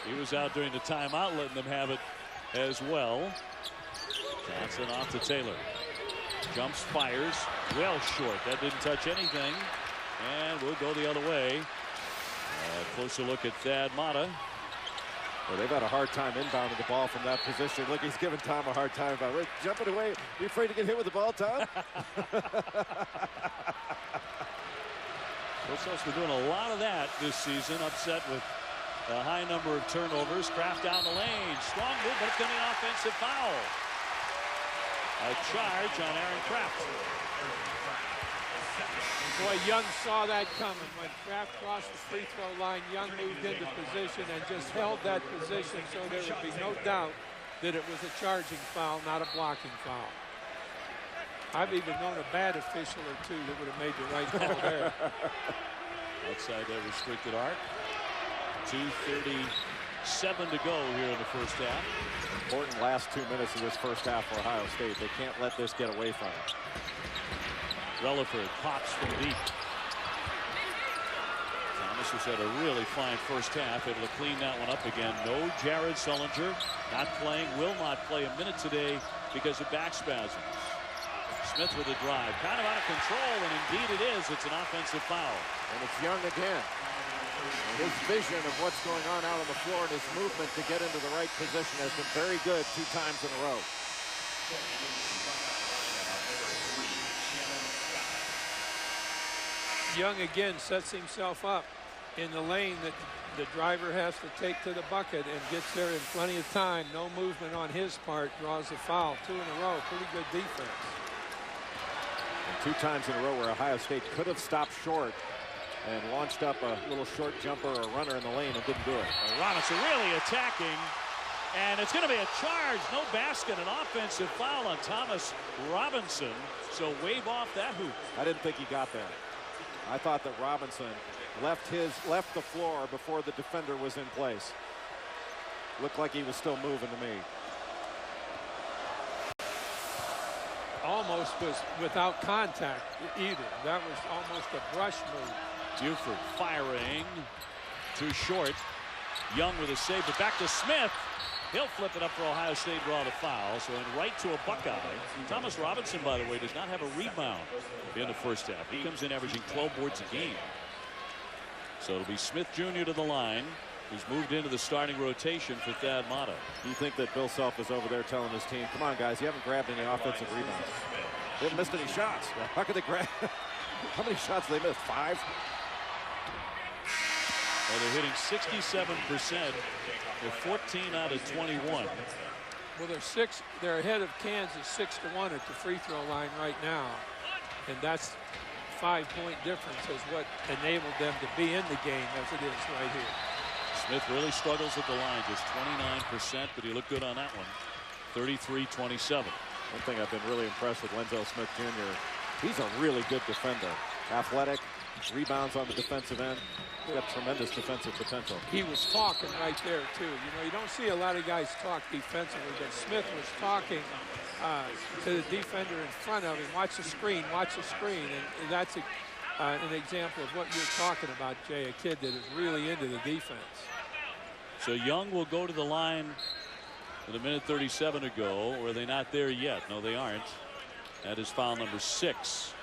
He was out during the timeout letting them have it as well. Johnson off to Taylor. Jumps, fires, well short. That didn't touch anything. And we'll go the other way. Closer look at Thad Matta. Well, they've had a hard time inbounding the ball from that position. Look, he's giving Tom a hard time about it. Jumping away. You afraid to get hit with the ball, Tom? Wilson's been doing a lot of that this season. Upset with a high number of turnovers. Kraft down the lane. Strong move, but it's going to be an offensive foul. A charge on Aaron Kraft. Boy, Young saw that coming. When Kraft crossed the free throw line, Young moved into position and just held that position so there would be no doubt that it was a charging foul, not a blocking foul. I've even known a bad official or two that would have made the right call there. Outside that restricted arc. 2:37 to go here in the first half. Important last 2 minutes of this first half for Ohio State. They can't let this get away from them. Relaford pops from deep. Thomas has had a really fine first half, able to clean that one up again. No Jared Sullinger, not playing, will not play a minute today because of back spasms. Smith with a drive, kind of out of control, and indeed it is. It's an offensive foul. And it's Young again. His vision of what's going on out on the floor and his movement to get into the right position has been very good 2 times in a row. Young again sets himself up in the lane that the driver has to take to the bucket and gets there in plenty of time. No movement on his part, draws a foul. 2 in a row, pretty good defense. And 2 times in a row where Ohio State could have stopped short and launched up a little short jumper or runner in the lane and didn't do it. Robinson really attacking, and it's going to be a charge. No basket, an offensive foul on Thomas Robinson. So wave off that hoop. I didn't think he got there. I thought that Robinson left the floor before the defender was in place. Looked like he was still moving to me. Almost was without contact either. That was almost a brush move. Buford firing. Too short. Young with a save, but back to Smith. He'll flip it up for Ohio State, draw the foul. So in right to a Buckeye. Thomas Robinson, by the way, does not have a rebound in the first half. He comes in averaging 12 boards a game. So it'll be Smith Jr. to the line, who's moved into the starting rotation for Thad Matta. You think that Bill Self is over there telling his team, come on, guys, you haven't grabbed any offensive rebounds. They haven't missed any shots. How could they grab? How many shots did they miss? 5? Well, they're hitting 67%. They're 14 out of 21. Well, they're ahead of Kansas 6-1 at the free throw line right now. And that's 5-point difference is what enabled them to be in the game as it is right here. Smith really struggles at the line, just 29%, but he looked good on that one. 33-27. One thing I've been really impressed with Lenzo Smith Jr. He's a really good defender. Athletic, rebounds on the defensive end. He's got tremendous defensive potential. He was talking right there, too. You know, you don't see a lot of guys talk defensively, but Smith was talking to the defender in front of him. Watch the screen, watch the screen. And that's an example of what you're talking about, Jay, a kid that is really into the defense. So Young will go to the line with 1:37 to go. Or are they not there yet? No, they aren't. That is foul number 6.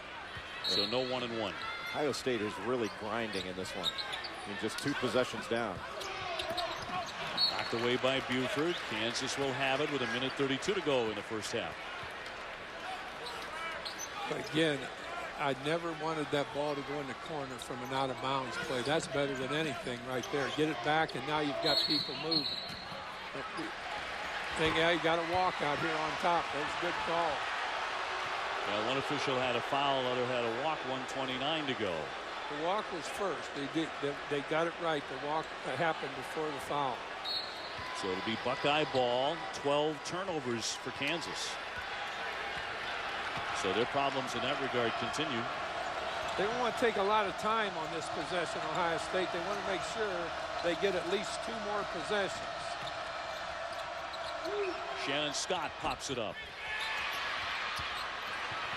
So no 1-and-1. Ohio State is really grinding in this one. I mean, just 2 possessions down. Knocked away by Buford. Kansas will have it with 1:32 to go in the first half. But again, I never wanted that ball to go in the corner from an out-of-bounds play. That's better than anything right there. Get it back, and now you've got people moving. Yeah, you got to walk out here on top. That's a good call. Well, one official had a foul, other had a walk. 1:29 to go. The walk was first. They got it right. The walk happened before the foul. So it'll be Buckeye ball. 12 turnovers for Kansas. So their problems in that regard continue. They don't want to take a lot of time on this possession, Ohio State. They want to make sure they get at least 2 more possessions. Shannon Scott pops it up.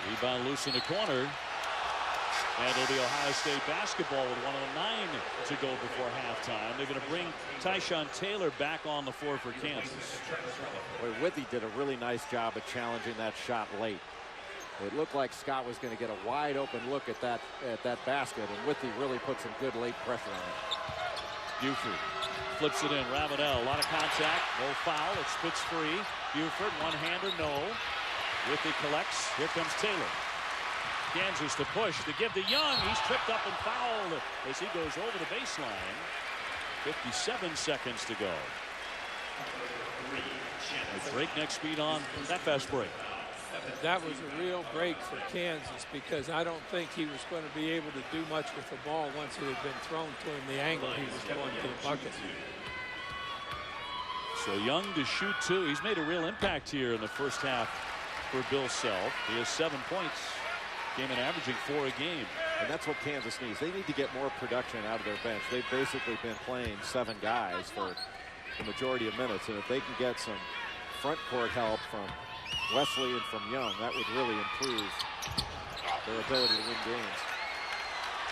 Rebound loose in the corner. And it'll be Ohio State basketball with 1:09 to go before halftime. They're going to bring Tyshawn Taylor back on the floor for Kansas. Boy, Withy did a really nice job of challenging that shot late. It looked like Scott was going to get a wide open look at that basket, and Withy really put some good late pressure on it. Buford flips it in. Ravenel, a lot of contact, no foul. It splits free. Buford, one-hander, no. Withy collects. Here comes Taylor. Kansas to push to give to Young. He's tripped up and fouled as he goes over the baseline. 57 seconds to go. With breakneck speed on that fast break. That was a real break for Kansas because I don't think he was going to be able to do much with the ball once it had been thrown to him the angle he was going to the bucket. So Young to shoot 2. He's made a real impact here in the first half for Bill Self. He has 7 points. Came in averaging 4 a game. And that's what Kansas needs. They need to get more production out of their bench. They've basically been playing 7 guys for the majority of minutes. And if they can get some front court help from Wesley and from Young, that would really improve their ability to win games.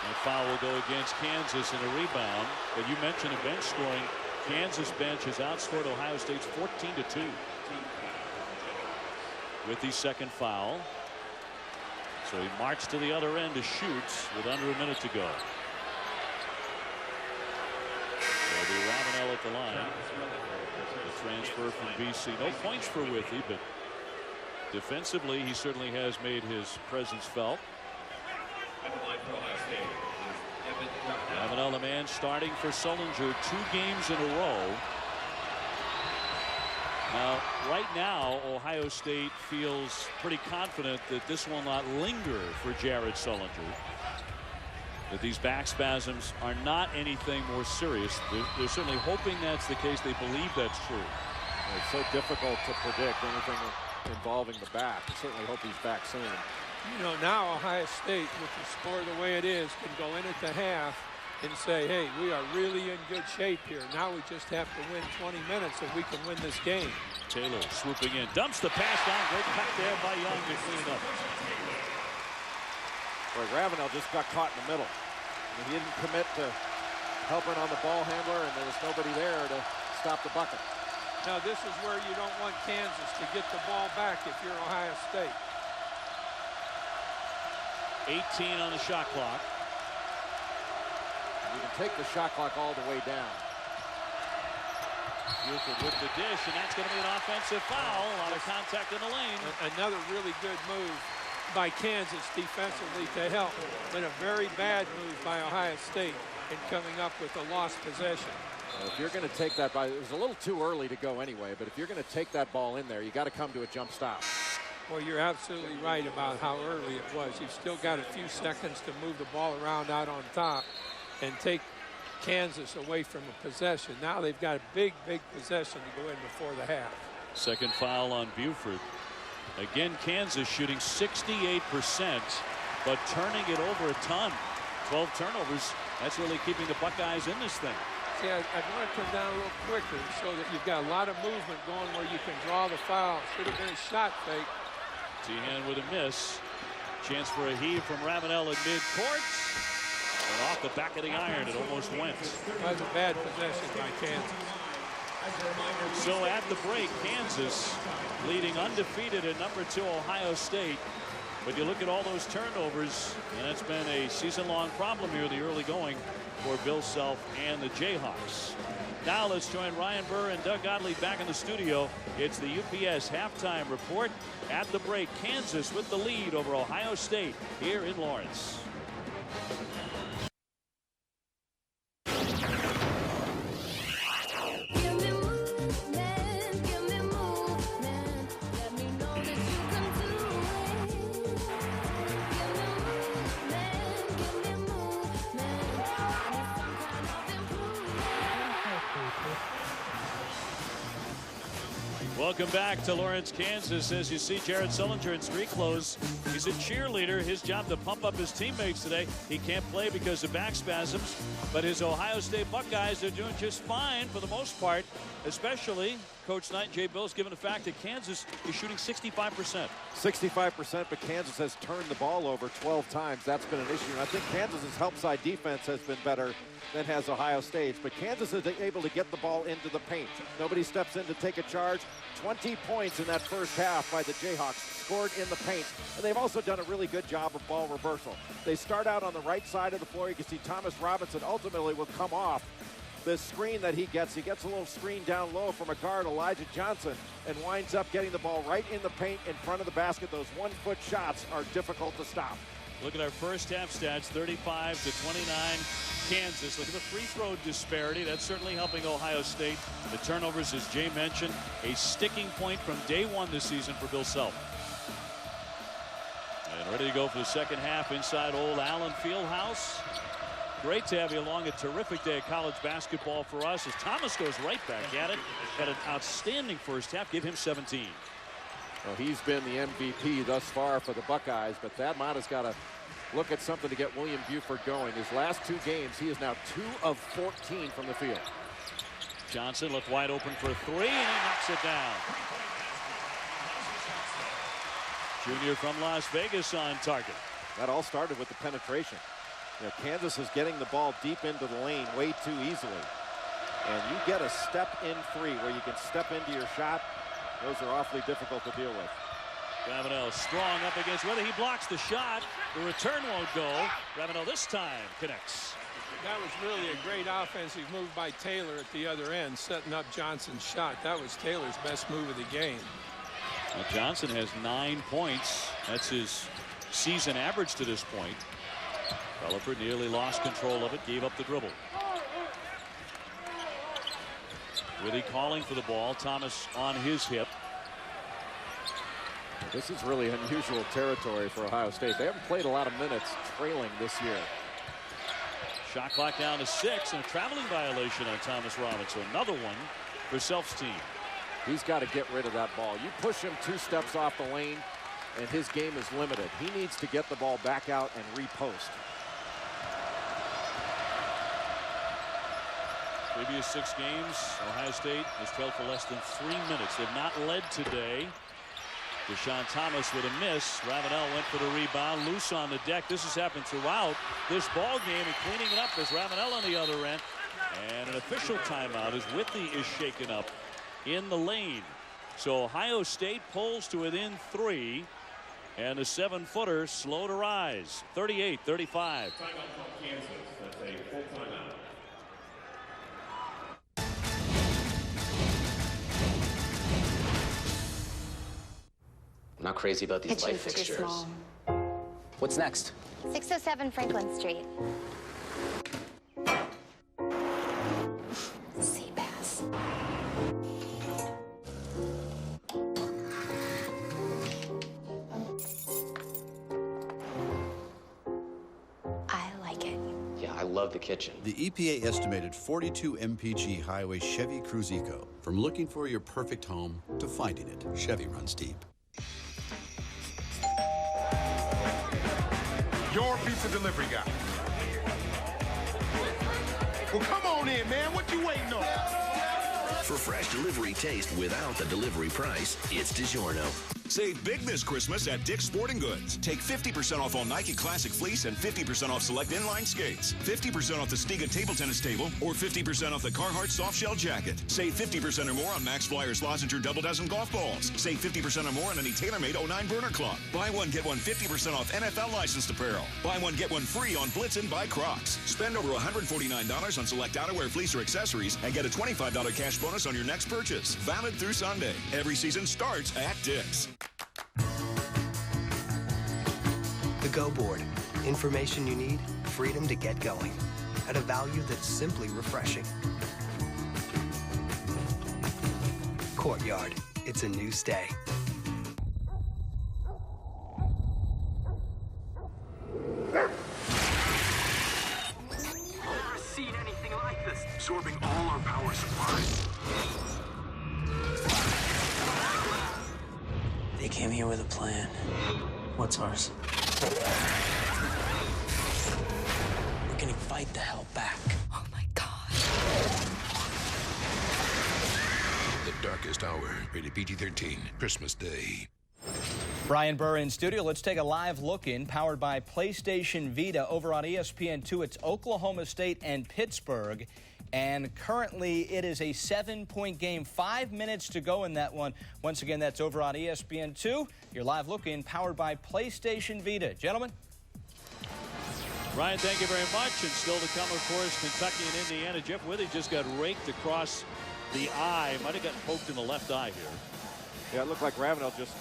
That foul will go against Kansas in a rebound. But you mentioned the bench scoring. Kansas bench has outscored Ohio State's 14-2. With the second foul. So he marched to the other end to shoot with under a minute to go. It'll be Ravenel at the line. The transfer from BC. No points for Withy, but defensively he certainly has made his presence felt. Ravenel, the man starting for Sullinger 2 games in a row. Now, right now, Ohio State feels pretty confident that this will not linger for Jared Sullinger. That these back spasms are not anything more serious. They're certainly hoping that's the case. They believe that's true. It's so difficult to predict anything involving the back. I certainly hope he's back soon. You know, now Ohio State, with the score the way it is, can go in at the half and say, hey, we are really in good shape here. Now we just have to win 20 minutes if we can win this game. Taylor swooping in, dumps the pass down. Great cut there by Young to clean it up. Boy, Ravenel just got caught in the middle. I mean, he didn't commit to helping on the ball handler, and there was nobody there to stop the bucket. Now, this is where you don't want Kansas to get the ball back if you're Ohio State. 18 on the shot clock. You can take the shot clock all the way down. Buford with the dish, and that's going to be an offensive foul. A lot of contact in the lane. Another really good move by Kansas defensively to help, but a very bad move by Ohio State in coming up with a lost possession. Well, if you're going to take that it was a little too early to go anyway, but if you're going to take that ball in there, you got to come to a jump stop. Well, you're absolutely right about how early it was. You've still got a few seconds to move the ball around out on top and take Kansas away from a possession. Now they've got a big possession to go in before the half. Second foul on Buford. Again, Kansas shooting 68%, but turning it over a ton. 12 turnovers. That's really keeping the Buckeyes in this thing. See, I want to come down a little quicker so that you've got a lot of movement going where you can draw the foul. Should have been a shot fake. Tehan with a miss. Chance for a heave from Ravenel at midcourt. And off the back of the iron, it almost went. That was a bad possession by Kansas. So at the break, Kansas leading undefeated at number 2 Ohio State. But you look at all those turnovers, and that's been a season-long problem here, the early going for Bill Self and the Jayhawks. Now let's join Ryan Burr and Doug Gottlieb back in the studio. It's the UPS halftime report. At the break, Kansas with the lead over Ohio State here in Lawrence. Welcome back to Lawrence, Kansas. As you see Jared Sullinger in street clothes, he's a cheerleader. His job to pump up his teammates today. He can't play because of back spasms, but his Ohio State Buckeyes are doing just fine for the most part, especially Coach Knight, Jay Bill's given the fact that Kansas is shooting 65%. 65%, but Kansas has turned the ball over 12 times. That's been an issue. And I think Kansas's help side defense has been better than has Ohio State's, but Kansas is able to get the ball into the paint. Nobody steps in to take a charge. 20 points in that first half by the Jayhawks, scored in the paint. And they've also done a really good job of ball reversal. They start out on the right side of the floor. You can see Thomas Robinson ultimately will come off this screen that he gets. He gets a little screen down low from a guard, Elijah Johnson, and winds up getting the ball right in the paint in front of the basket. Those one-foot shots are difficult to stop. Look at our first half stats, 35-29 Kansas. Look at the free throw disparity. That's certainly helping Ohio State. The turnovers, as Jay mentioned, a sticking point from day one this season for Bill Self. And ready to go for the second half inside old Allen Fieldhouse. Great to have you along. A terrific day of college basketball for us as Thomas goes right back at it. Had an outstanding first half. Give him 17. Well, he's been the MVP thus far for the Buckeyes, but Thad Matta's got to look at something to get William Buford going. His last 2 games, he is now 2 of 14 from the field. Johnson left wide open for 3, and he knocks it down. Junior from Las Vegas on target. That all started with the penetration. You know, Kansas is getting the ball deep into the lane way too easily. And you get a step-in 3 where you can step into your shot. Those are awfully difficult to deal with. Ravenel strong up against whether he blocks the shot. The return won't go. Ravenel this time connects. That was really a great offensive move by Taylor at the other end, setting up Johnson's shot. That was Taylor's best move of the game. Now Johnson has 9 points. That's his season average to this point. Relaford nearly lost control of it, gave up the dribble. Witty calling for the ball. Thomas on his hip. This is really unusual territory for Ohio State. They haven't played a lot of minutes trailing this year. Shot clock down to 6 and a traveling violation on Thomas Robinson. Another one for Self's team. He's got to get rid of that ball. You push him 2 steps off the lane and his game is limited. He needs to get the ball back out and repost. Previous 6 games, Ohio State has trailed for less than 3 minutes. They've not led today. Deshaun Thomas with a miss. Ravenel went for the rebound, loose on the deck. This has happened throughout this ball game, and cleaning it up is Ravenel on the other end. And an official timeout as Whitley is shaken up in the lane. So Ohio State pulls to within 3, and the 7-footer slow to rise. 38-35. I'm not crazy about these light fixtures. What's next? 607 Franklin Street. C-Pass. I like it. Yeah, I love the kitchen. The EPA estimated 42 mpg highway Chevy Cruze Eco. From looking for your perfect home to finding it, Chevy runs deep. Your pizza delivery guy. Well, come on in, man. What you waiting on? For fresh delivery taste without the delivery price, it's DiGiorno. Save big this Christmas at Dick's Sporting Goods. Take 50% off all Nike Classic Fleece and 50% off select inline skates. 50% off the Stiga table tennis table or 50% off the Carhartt soft shell jacket. Save 50% or more on Max Flyers Lozenger double dozen golf balls. Save 50% or more on any TaylorMade 09 burner club. Buy one, get one 50% off NFL licensed apparel. Buy one, get one free on Blitzen by Crocs. Spend over $149 on select outerwear, fleece, or accessories and get a $25 cash bonus on your next purchase. Valid through Sunday. Every season starts at Dick's. The Go Board. Information you need, freedom to get going. At a value that's simply refreshing. Courtyard. It's a new stay. Never seen anything like this. Absorbing all our power supplies. They came here with a plan. What's ours? We're gonna fight the hell back. Oh my God. The Darkest Hour, rated PG-13, Christmas Day. Brian Burr in studio. Let's take a live look in, powered by PlayStation Vita over on ESPN2. It's Oklahoma State and Pittsburgh. And currently it is a 7-point game. 5 minutes to go in that one. Once again, that's over on ESPN2. Your live look in, powered by PlayStation Vita. Gentlemen. Ryan, thank you very much. And still to come, of course, Kentucky and Indiana. Jeff Withey just got raked across the eye. Might have gotten poked in the left eye here. Yeah, it looked like Ravenel just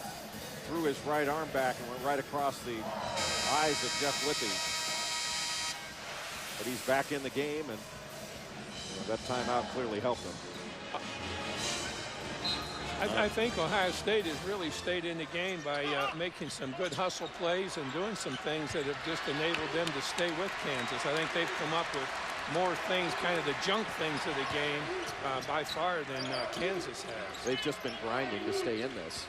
threw his right arm back and went right across the eyes of Jeff Withey. But he's back in the game, and that timeout clearly helped him. I think Ohio State has really stayed in the game by making some good hustle plays and doing some things that have just enabled them to stay with Kansas. I think they've come up with more things, kind of the junk things of the game by far than Kansas has. They've just been grinding to stay in this.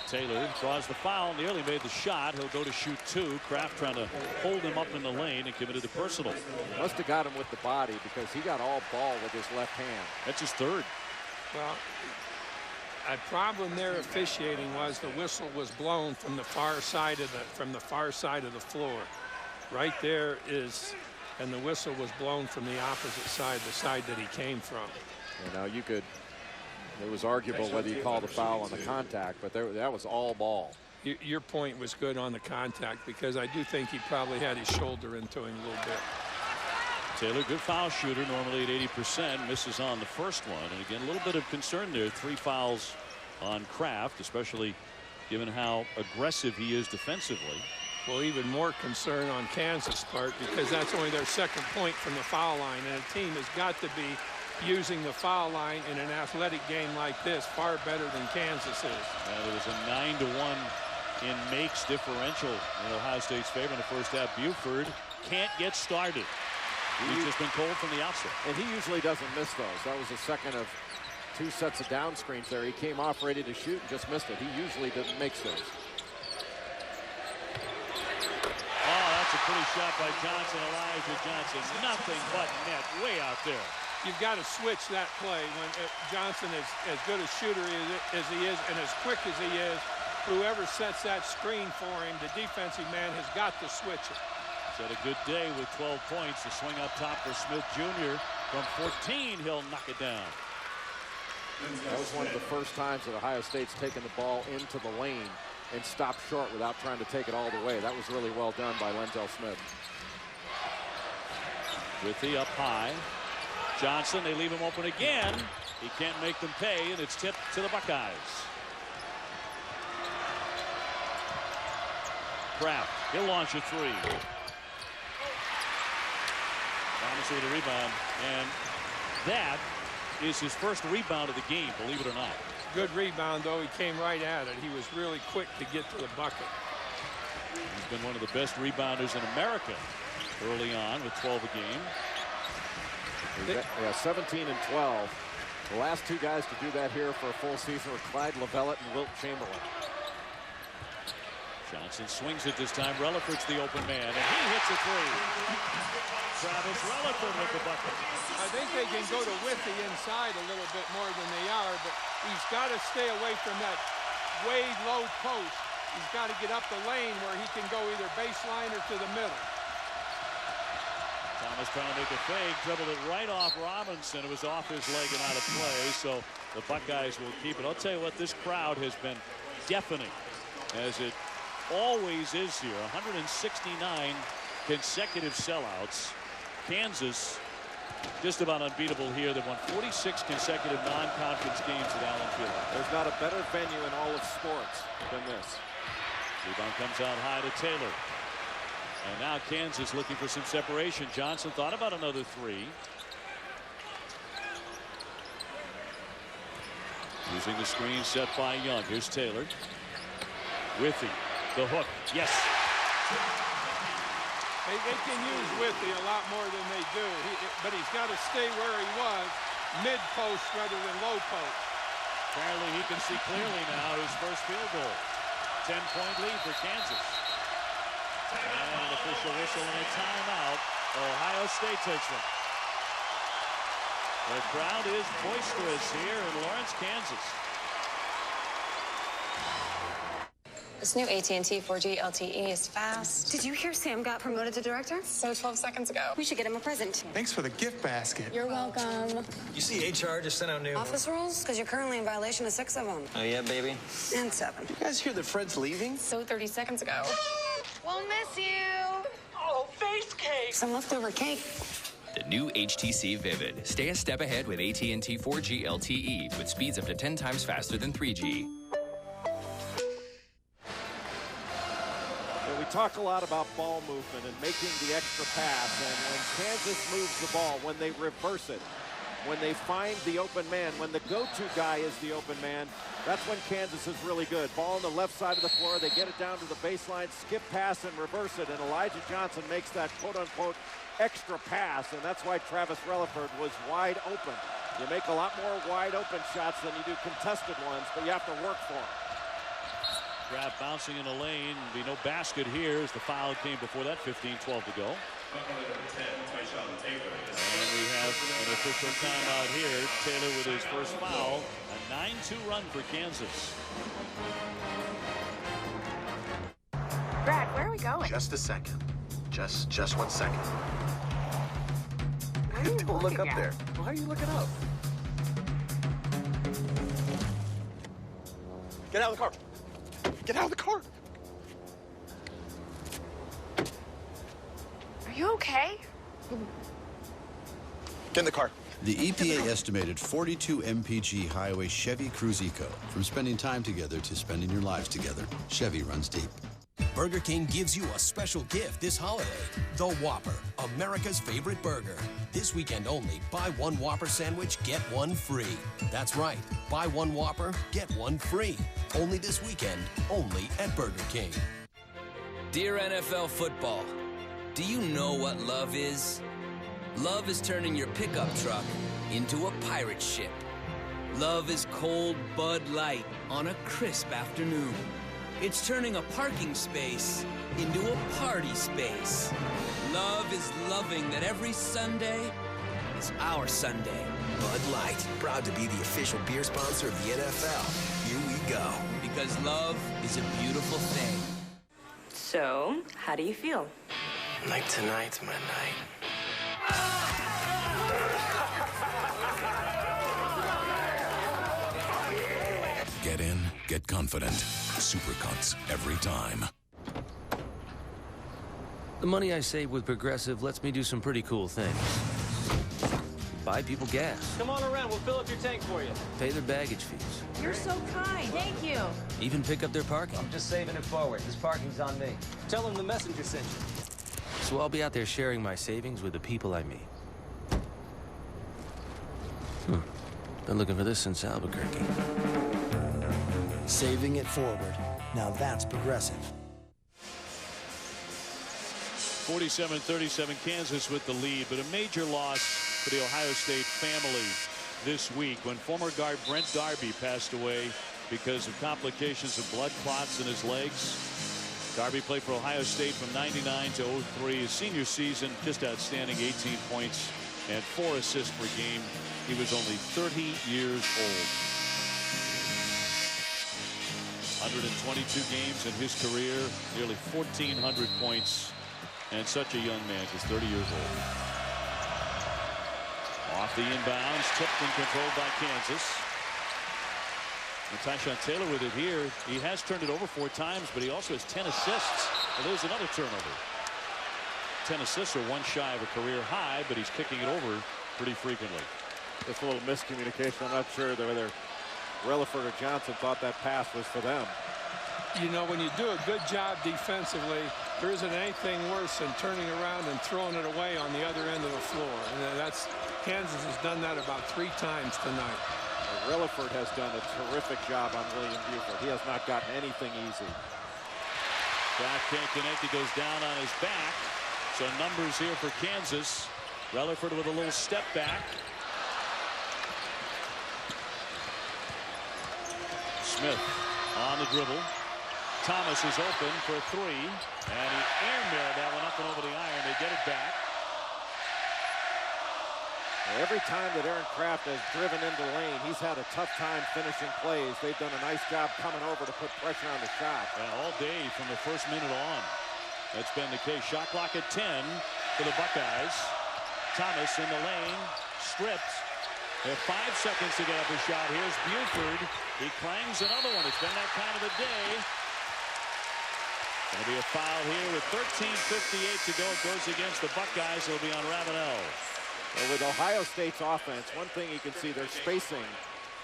Taylor draws the foul, nearly made the shot. He'll go to shoot 2. Kraft trying to hold him up in the lane and committed the personal. Must have got him with the body because he got all ball with his left hand. That's his third. Well, a problem there officiating was the whistle was blown from the far side of the floor. Right there is, and the whistle was blown from the opposite side, the side that he came from. You know, you could. It was arguable whether you called a foul on the contact, but that was all ball. Your point was good on the contact because I do think he probably had his shoulder into him a little bit. Taylor, good foul shooter, normally at 80%, misses on the first one. And again, a little bit of concern there. 3 fouls on Kraft, especially given how aggressive he is defensively. Well, even more concern on Kansas' part because that's only their second point from the foul line, and a team has got to be using the foul line in an athletic game like this far better than Kansas is. There was a 9-1 in makes differential in Ohio State's favor in the first half. Buford can't get started. He's just been cold from the outset. And he usually doesn't miss those. That was the second of 2 sets of down screens there. He came off ready to shoot and just missed it. He usually doesn't make those. Oh, that's a pretty shot by Johnson. Elijah Johnson. Nothing but net way out there. You've got to switch that play when Johnson is as good a shooter as he is and as quick as he is. Whoever sets that screen for him, the defensive man has got to switch it. He's had a good day with 12 points. The swing up top for Smith Jr. From 14, he'll knock it down. That was one of the first times that Ohio State's taken the ball into the lane and stopped short without trying to take it all the way. That was really well done by Lentel Smith. Withy up high. Johnson, they leave him open again. He can't make them pay, and it's tipped to the Buckeyes. Kraft, he'll launch a three. Thomas with a rebound, and that is his first rebound of the game, believe it or not. Good rebound, though. He came right at it. He was really quick to get to the bucket. He's been one of the best rebounders in America early on with 12 a game. Yeah, 17 and 12. The last 2 guys to do that here for a full season were Clyde Lovellette and Wilt Chamberlain. Johnson swings it this time. Relaford's the open man, and he hits a three. Travis Relaford with the bucket. I think they can go to Withy inside a little bit more than they are, but he's got to stay away from that way low post. He's got to get up the lane where he can go either baseline or to the middle. Thomas trying to make a fake, dribbled it right off Robinson. It was off his leg and out of play, so the Buckeyes will keep it. I'll tell you what, this crowd has been deafening, as it always is here. 169 consecutive sellouts. Kansas just about unbeatable here. They've won 46 consecutive non-conference games at Allen Field. There's not a better venue in all of sports than this. Rebound comes out high to Taylor. And now Kansas looking for some separation. Johnson thought about another three. Using the screen set by Young. Here's Taylor. Withy. The hook. Yes. They can use Withy a lot more than they do. But he's got to stay where he was, mid-post rather than low post. Apparently he can see clearly now his first field goal. 10-point lead for Kansas. And an official whistle and a timeout. Ohio State takes them. The crowd is boisterous here in Lawrence, Kansas. This new AT&T 4G LTE is fast. Did you hear Sam got promoted to director? So 12 seconds ago. We should get him a present. Thanks for the gift basket. You're welcome. You see HR just sent out new Office rules? Because you're currently in violation of 6 of them. Oh, yeah, baby? And 7. You guys hear that Fred's leaving? So 30 seconds ago. We'll miss you. Oh, face cake. Some leftover cake. The new HTC Vivid. Stay a step ahead with AT&T 4G LTE with speeds up to 10 times faster than 3G. We talk a lot about ball movement and making the extra pass, and when Kansas moves the ball, when they reverse it, when they find the open man, when the go-to guy is the open man, that's when Kansas is really good. Ball on the left side of the floor, they get it down to the baseline, skip pass and reverse it, and Elijah Johnson makes that quote-unquote extra pass, and that's why Travis Relaford was wide open. You make a lot more wide open shots than you do contested ones, but you have to work for them. Grab bouncing in the lane. Be no basket here as the foul came before that. 15-12 to go. And we have an official timeout here. Taylor with his first foul. A 9-2 run for Kansas. Brad, where are we going? Just a second. Just 1 second. What are you Don't look up at? there. Why are you looking up? Get out of the car. Get out of the car. Are you okay? Get in the car. The EPA estimated 42 mpg highway Chevy Cruze Eco. From spending time together to spending your lives together, Chevy runs deep. Burger King gives you a special gift this holiday. The Whopper, America's favorite burger. This weekend only, buy one Whopper sandwich, get one free. That's right, buy one Whopper, get one free. Only this weekend, only at Burger King. Dear NFL football, do you know what love is? Love is turning your pickup truck into a pirate ship. Love is cold Bud Light on a crisp afternoon. It's turning a parking space into a party space. Love is loving that every Sunday is our Sunday. Bud Light, proud to be the official beer sponsor of the NFL. Here we go. Because love is a beautiful thing. So, how do you feel? Like tonight's my night. Get in, get confident. Supercuts every time. The money I save with Progressive lets me do some pretty cool things. Buy people gas. Come on around, we'll fill up your tank for you. Pay their baggage fees. You're so kind. Thank you. Even pick up their parking. I'm just saving it forward. This parking's on me. Tell them the messenger sent you. So I'll be out there sharing my savings with the people I meet. Been looking for this since Albuquerque. Saving it forward. Now that's Progressive. 47-37 Kansas with the lead, but a major loss for the Ohio State family this week when former guard Brent Darby passed away because of complications of blood clots in his legs. Darby played for Ohio State from '99 to '03. His senior season, just outstanding, 18 points and 4 assists per game. He was only 30 years old. 122 games in his career, nearly 1,400 points, and such a young man, just 30 years old. Off the inbounds, tipped and controlled by Kansas. And Tyshawn Taylor with it here. He has turned it over 4 times, but he also has 10 assists. Well, there's another turnover. 10 assists are one shy of a career high, but he's kicking it over pretty frequently. Just a little miscommunication. I'm not sure whether Relaford or Johnson thought that pass was for them. You know, when you do a good job defensively, there isn't anything worse than turning around and throwing it away on the other end of the floor. And that's Kansas has done that about 3 times tonight. Relaford has done a terrific job on William Buford. He has not gotten anything easy. Back can't connect. He goes down on his back. So numbers here for Kansas. Relaford with a little step back. Smith on the dribble. Thomas is open for a 3, and he airmailed that one up and over the iron. They get it back. Every time that Aaron Kraft has driven into lane, he's had a tough time finishing plays. They've done a nice job coming over to put pressure on the shot. All day from the first minute on. That's been the case. Shot clock at 10 for the Buckeyes. Thomas in the lane, stripped. They have 5 seconds to get up a shot. Here's Buford. He clangs another one. It's been that kind of a day. Going to be a foul here with 13:58 to go. It goes against the Buckeyes. It'll be on Ravenel. Well, with Ohio State's offense, one thing you can see, their spacing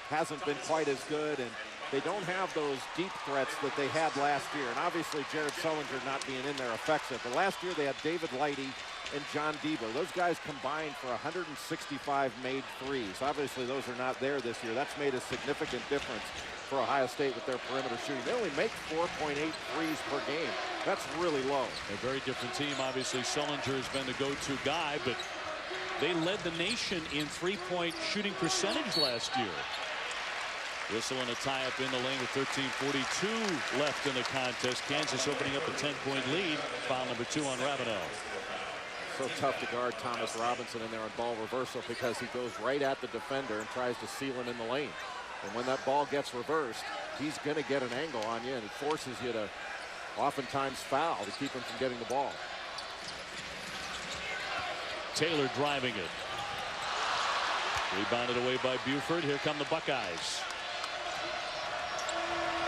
hasn't been quite as good, and they don't have those deep threats that they had last year. And obviously, Jared Sullinger not being in there affects it. But last year, they had David Lighty and John Debo. Those guys combined for 165 made threes. Obviously, those are not there this year. That's made a significant difference for Ohio State with their perimeter shooting. They only make 4.8 threes per game. That's really low. A very different team. Obviously, Sullinger has been the go-to guy, but they led the nation in three-point shooting percentage last year. Whistle and a tie-up in the lane with 13:42 left in the contest. Kansas opening up a 10-point lead. Foul number 2 on Ravenel. So tough to guard Thomas Robinson in there on ball reversal because he goes right at the defender and tries to seal him in the lane. And when that ball gets reversed, he's going to get an angle on you, and it forces you to oftentimes foul to keep him from getting the ball. Taylor driving it. Rebounded away by Buford. Here come the Buckeyes.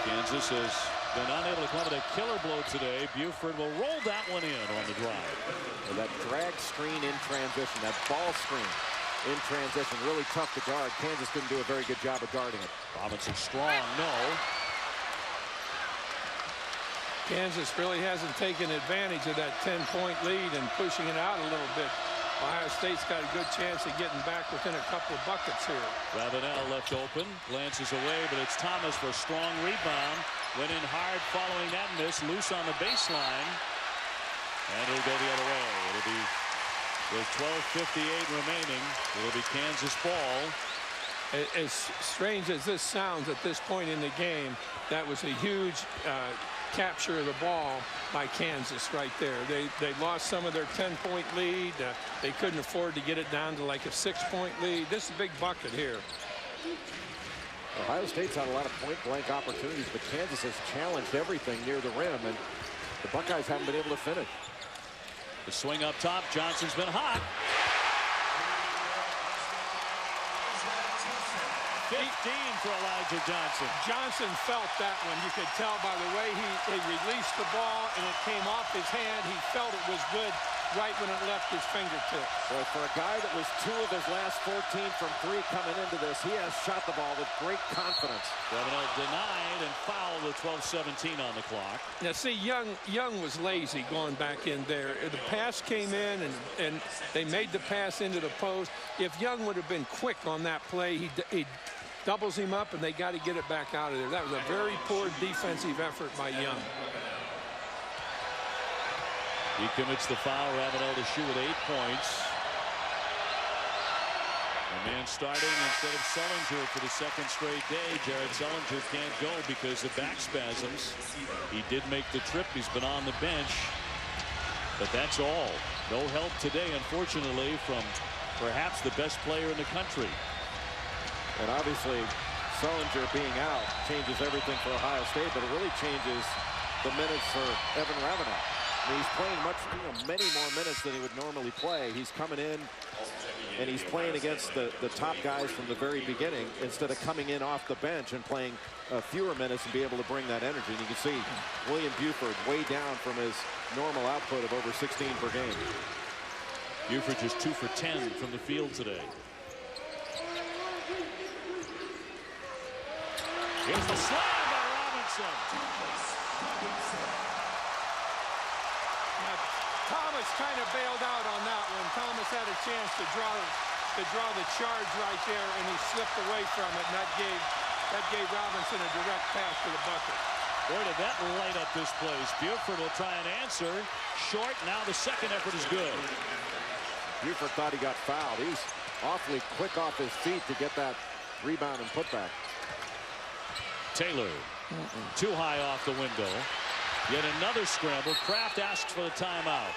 Kansas has been unable to come with a killer blow today. Buford will roll that one in on the drive. Well, that drag screen in transition, that ball screen in transition, really tough to guard. Kansas didn't do a very good job of guarding it. Robinson strong, no. Kansas really hasn't taken advantage of that 10-point lead and pushing it out a little bit. Ohio State's got a good chance of getting back within a couple of buckets here. Ravenel left open, glances away, but it's Thomas for a strong rebound. Went in hard following that miss, loose on the baseline. And it'll go the other way. It'll be with 12:58 remaining. It'll be Kansas ball. As strange as this sounds at this point in the game, that was a huge capture of the ball by Kansas right there. They lost some of their 10-point lead. They couldn't afford to get it down to like a 6-point lead. This is a big bucket here. Ohio State's had a lot of point-blank opportunities, but Kansas has challenged everything near the rim, and the Buckeyes haven't been able to finish. The swing up top. Johnson's been hot. 15 for Elijah Johnson. Johnson felt that one. You could tell by the way he released the ball and it came off his hand. He felt it was good right when it left his fingertips. Well, for a guy that was 2 of his last 14 from 3 coming into this, he has shot the ball with great confidence. Ravenel denied and fouled with 12:17 on the clock. Now see, Young was lazy going back in there. The pass came in and they made the pass into the post. If Young would have been quick on that play, he doubles him up and they got to get it back out of there. That was a very poor defensive effort by Young. He commits the foul. Ravenel to shoot with 8 points. A man starting instead of Sullinger for the second straight day. Jared Sullinger can't go because of back spasms. He did make the trip. He's been on the bench. But that's all. No help today, unfortunately, from perhaps the best player in the country. And obviously, Sullinger being out changes everything for Ohio State, but it really changes the minutes for Evan Ravenel. I mean, he's playing many more minutes than he would normally play. He's coming in and he's playing against the top guys from the very beginning instead of coming in off the bench and playing fewer minutes and be able to bring that energy. And you can see William Buford way down from his normal output of over 16 per game. Buford just 2 for 10 from the field today. Here's the slam by Robinson. Thomas kind of bailed out on that one. Thomas had a chance to draw the charge right there, and he slipped away from it, and that gave Robinson a direct pass to the bucket. Boy, did that light up this place. Buford will try and answer. Short. Now the second effort is good. Buford thought he got fouled. He's awfully quick off his feet to get that rebound and putback. Taylor too high off the window. Yet another scramble. Kraft asks for the timeout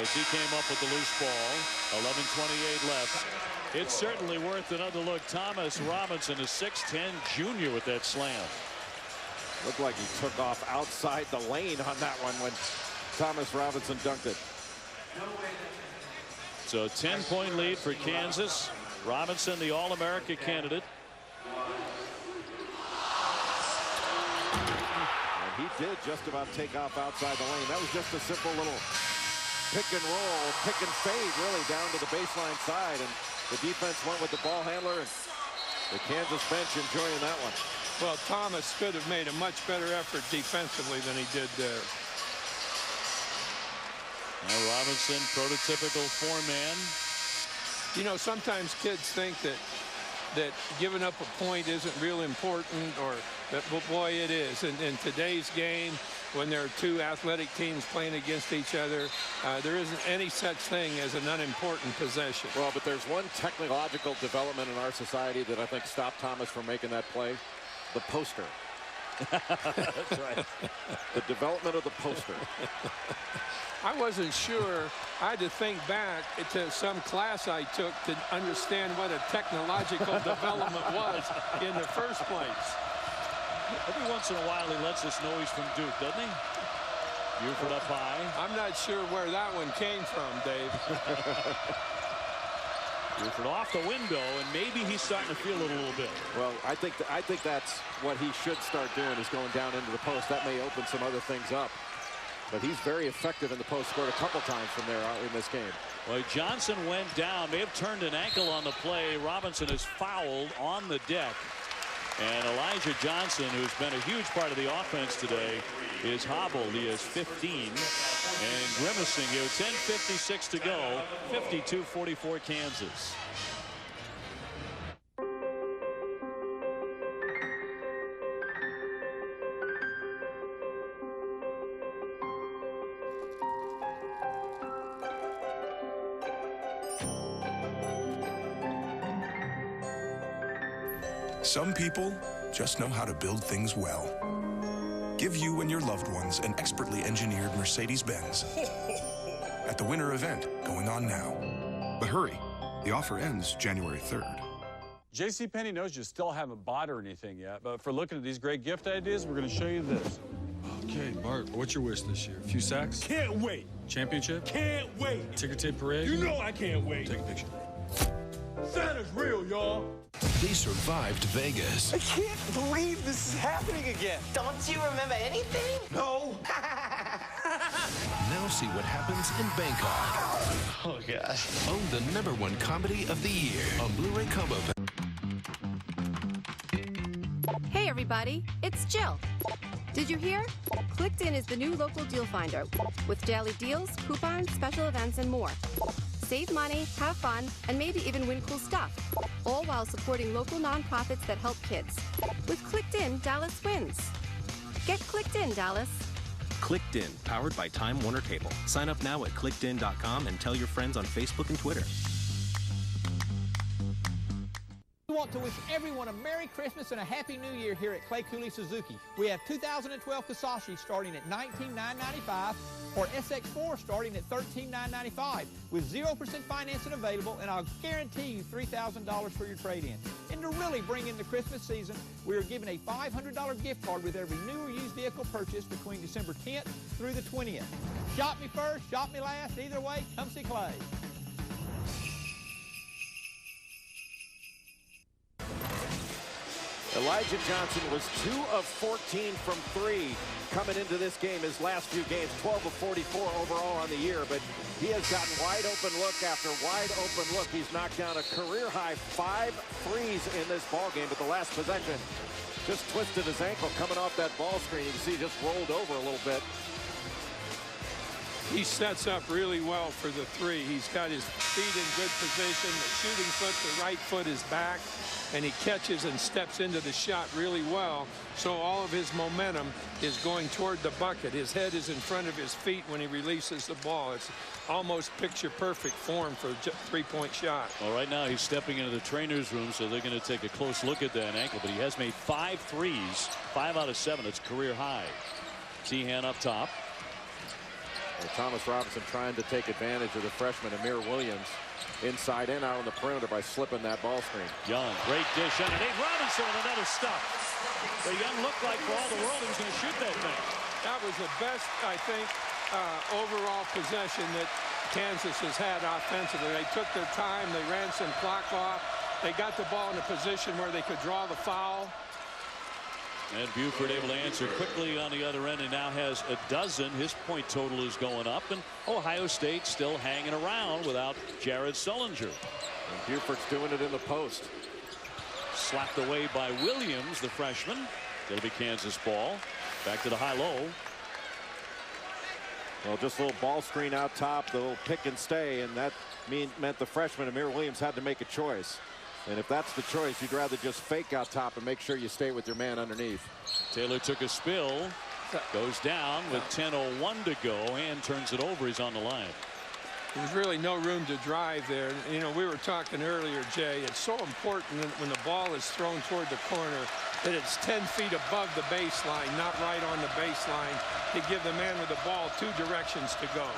as he came up with the loose ball. 11:28 left. It's certainly worth another look. Thomas Robinson, a 6'10" junior with that slam. Looked like he took off outside the lane on that one when Thomas Robinson dunked it. So 10-point lead for Kansas. Robinson, the All-America candidate. He did just about take off outside the lane. That was just a simple little pick and roll, pick and fade, really, down to the baseline side. And the defense went with the ball handler, and the Kansas bench enjoying that one. Well, Thomas could have made a much better effort defensively than he did there. Now Robinson, prototypical four-man. You know, sometimes kids think that giving up a point isn't real important, or that, well, boy, it is. In today's game, when there are two athletic teams playing against each other, there isn't any such thing as an unimportant possession. Well, but there's one technological development in our society that I think stopped Thomas from making that play. The poster. That's right. The development of the poster. I wasn't sure. I had to think back to some class I took to understand what a technological development was in the first place. Every once in a while he lets us know he's from Duke, doesn't he? Buford up high. I'm not sure where that one came from, Dave. Buford off the window, and maybe he's starting to feel it a little bit. Well, I think that's what he should start doing, is going down into the post. That may open some other things up. But he's very effective in the post. Scored a couple times from there out in this game. Well, Johnson went down. May have turned an ankle on the play. Robinson is fouled on the deck. And Elijah Johnson, who's been a huge part of the offense today, is hobbled. He has 15 and grimacing here. 10:56 to go. 52-44 Kansas. Some people just know how to build things well. Give you and your loved ones an expertly engineered Mercedes-Benz at the winter event going on now. But hurry, the offer ends January 3rd. JCPenney knows you still haven't bought or anything yet, but for looking at these great gift ideas, we're going to show you this. Okay, Bart, what's your wish this year? A few sacks? Can't wait. Championship? Can't wait. Ticker tape parade? You know I can't wait. Take a picture. Santa's real, y'all. They survived Vegas. I can't believe this is happening again. Don't you remember anything? No. Now see what happens in Bangkok. Oh, gosh. Own the #1 comedy of the year on Blu-ray combo. Hey, everybody. It's Jill. Did you hear? Clicked In is the new local deal finder with daily deals, coupons, special events, and more. Save money, have fun, and maybe even win cool stuff, all while supporting local nonprofits that help kids. With Clicked In, Dallas wins. Get Clicked In, Dallas. Clicked In, powered by Time Warner Cable. Sign up now at clickedin.com and tell your friends on Facebook and Twitter. We want to wish everyone a Merry Christmas and a Happy New Year here at Clay Cooley Suzuki. We have 2012 Kasashis starting at $19,995 or SX4 starting at $13,995 with 0% financing available, and I'll guarantee you $3,000 for your trade-in. And to really bring in the Christmas season, we are giving a $500 gift card with every new or used vehicle purchase between December 10th through the 20th. Shop me first, shop me last. Either way, come see Clay. Elijah Johnson was 2 of 14 from 3 coming into this game. His last few games, 12 of 44 overall on the year, but he has gotten wide open look after wide open look. He's knocked down a career high 5 threes in this ball game, but the last possession just twisted his ankle coming off that ball screen. You can see he just rolled over a little bit. He sets up really well for the three. He's got his feet in good position. The shooting foot, the right foot is back, and he catches and steps into the shot really well. So all of his momentum is going toward the bucket. His head is in front of his feet when he releases the ball. It's almost picture-perfect form for a three-point shot. Well, right now he's stepping into the trainer's room, so they're going to take a close look at that ankle. But he has made 5 threes, 5 out of 7. It's career high. Tehan up top. Well, Thomas Robinson trying to take advantage of the freshman Amir Williams inside and out on the perimeter by slipping that ball screen. Young, great dish underneath. Robinson with another stop. But Young looked like for all the world he was going to shoot that thing. That was the best, I think, overall possession that Kansas has had offensively. They took their time. They ran some clock off. They got the ball in a position where they could draw the foul. And Buford able to answer quickly on the other end, and now has a dozen. His point total is going up, and Ohio State still hanging around without Jared Sullinger. And Buford's doing it in the post. Slapped away by Williams, the freshman. It'll be Kansas ball. Back to the high-low. Well, just a little ball screen out top, the little pick and stay, and that meant the freshman Amir Williams had to make a choice. And if that's the choice, you'd rather just fake out top and make sure you stay with your man underneath. Taylor took a spill, goes down with 10:01 to go, and turns it over. He's on the line. There's really no room to drive there. You know, we were talking earlier, Jay, it's so important that when the ball is thrown toward the corner that it's 10 feet above the baseline, not right on the baseline, to give the man with the ball 2 directions to go.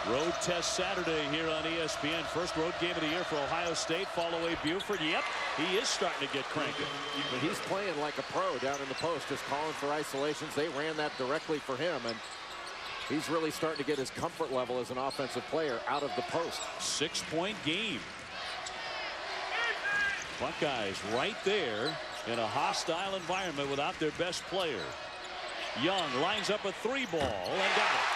Road test Saturday here on ESPN. First road game of the year for Ohio State. Fall away Buford. Yep, he is starting to get cranky. But he's playing like a pro down in the post, just calling for isolations. They ran that directly for him, and he's really starting to get his comfort level as an offensive player out of the post. 6-point game. Buckeyes right there in a hostile environment without their best player. Young lines up a 3-ball and got it.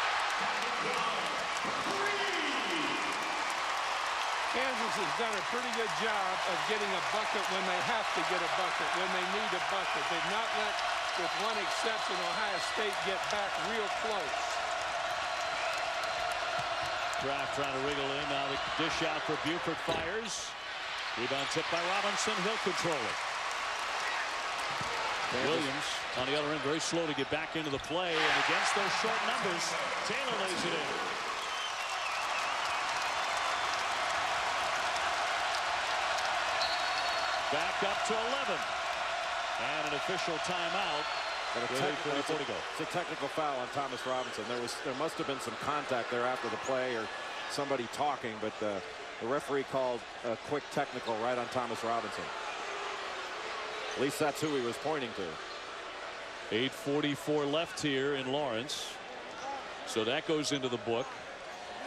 Kansas has done a pretty good job of getting a bucket when they have to get a bucket, when they need a bucket. They've not let, with one exception, Ohio State get back real close. Draft trying to wriggle in. Now the dish out for Buford fires. Rebound tipped by Robinson. He'll control it. Williams on the other end, very slow to get back into the play, and against those short numbers, Taylor lays it in. Back up to 11, and an official timeout. It's a technical foul on Thomas Robinson. There must have been some contact there after the play, or somebody talking, but the referee called a quick technical right on Thomas Robinson. At least that's who he was pointing to. 8:44 left here in Lawrence. So that goes into the book.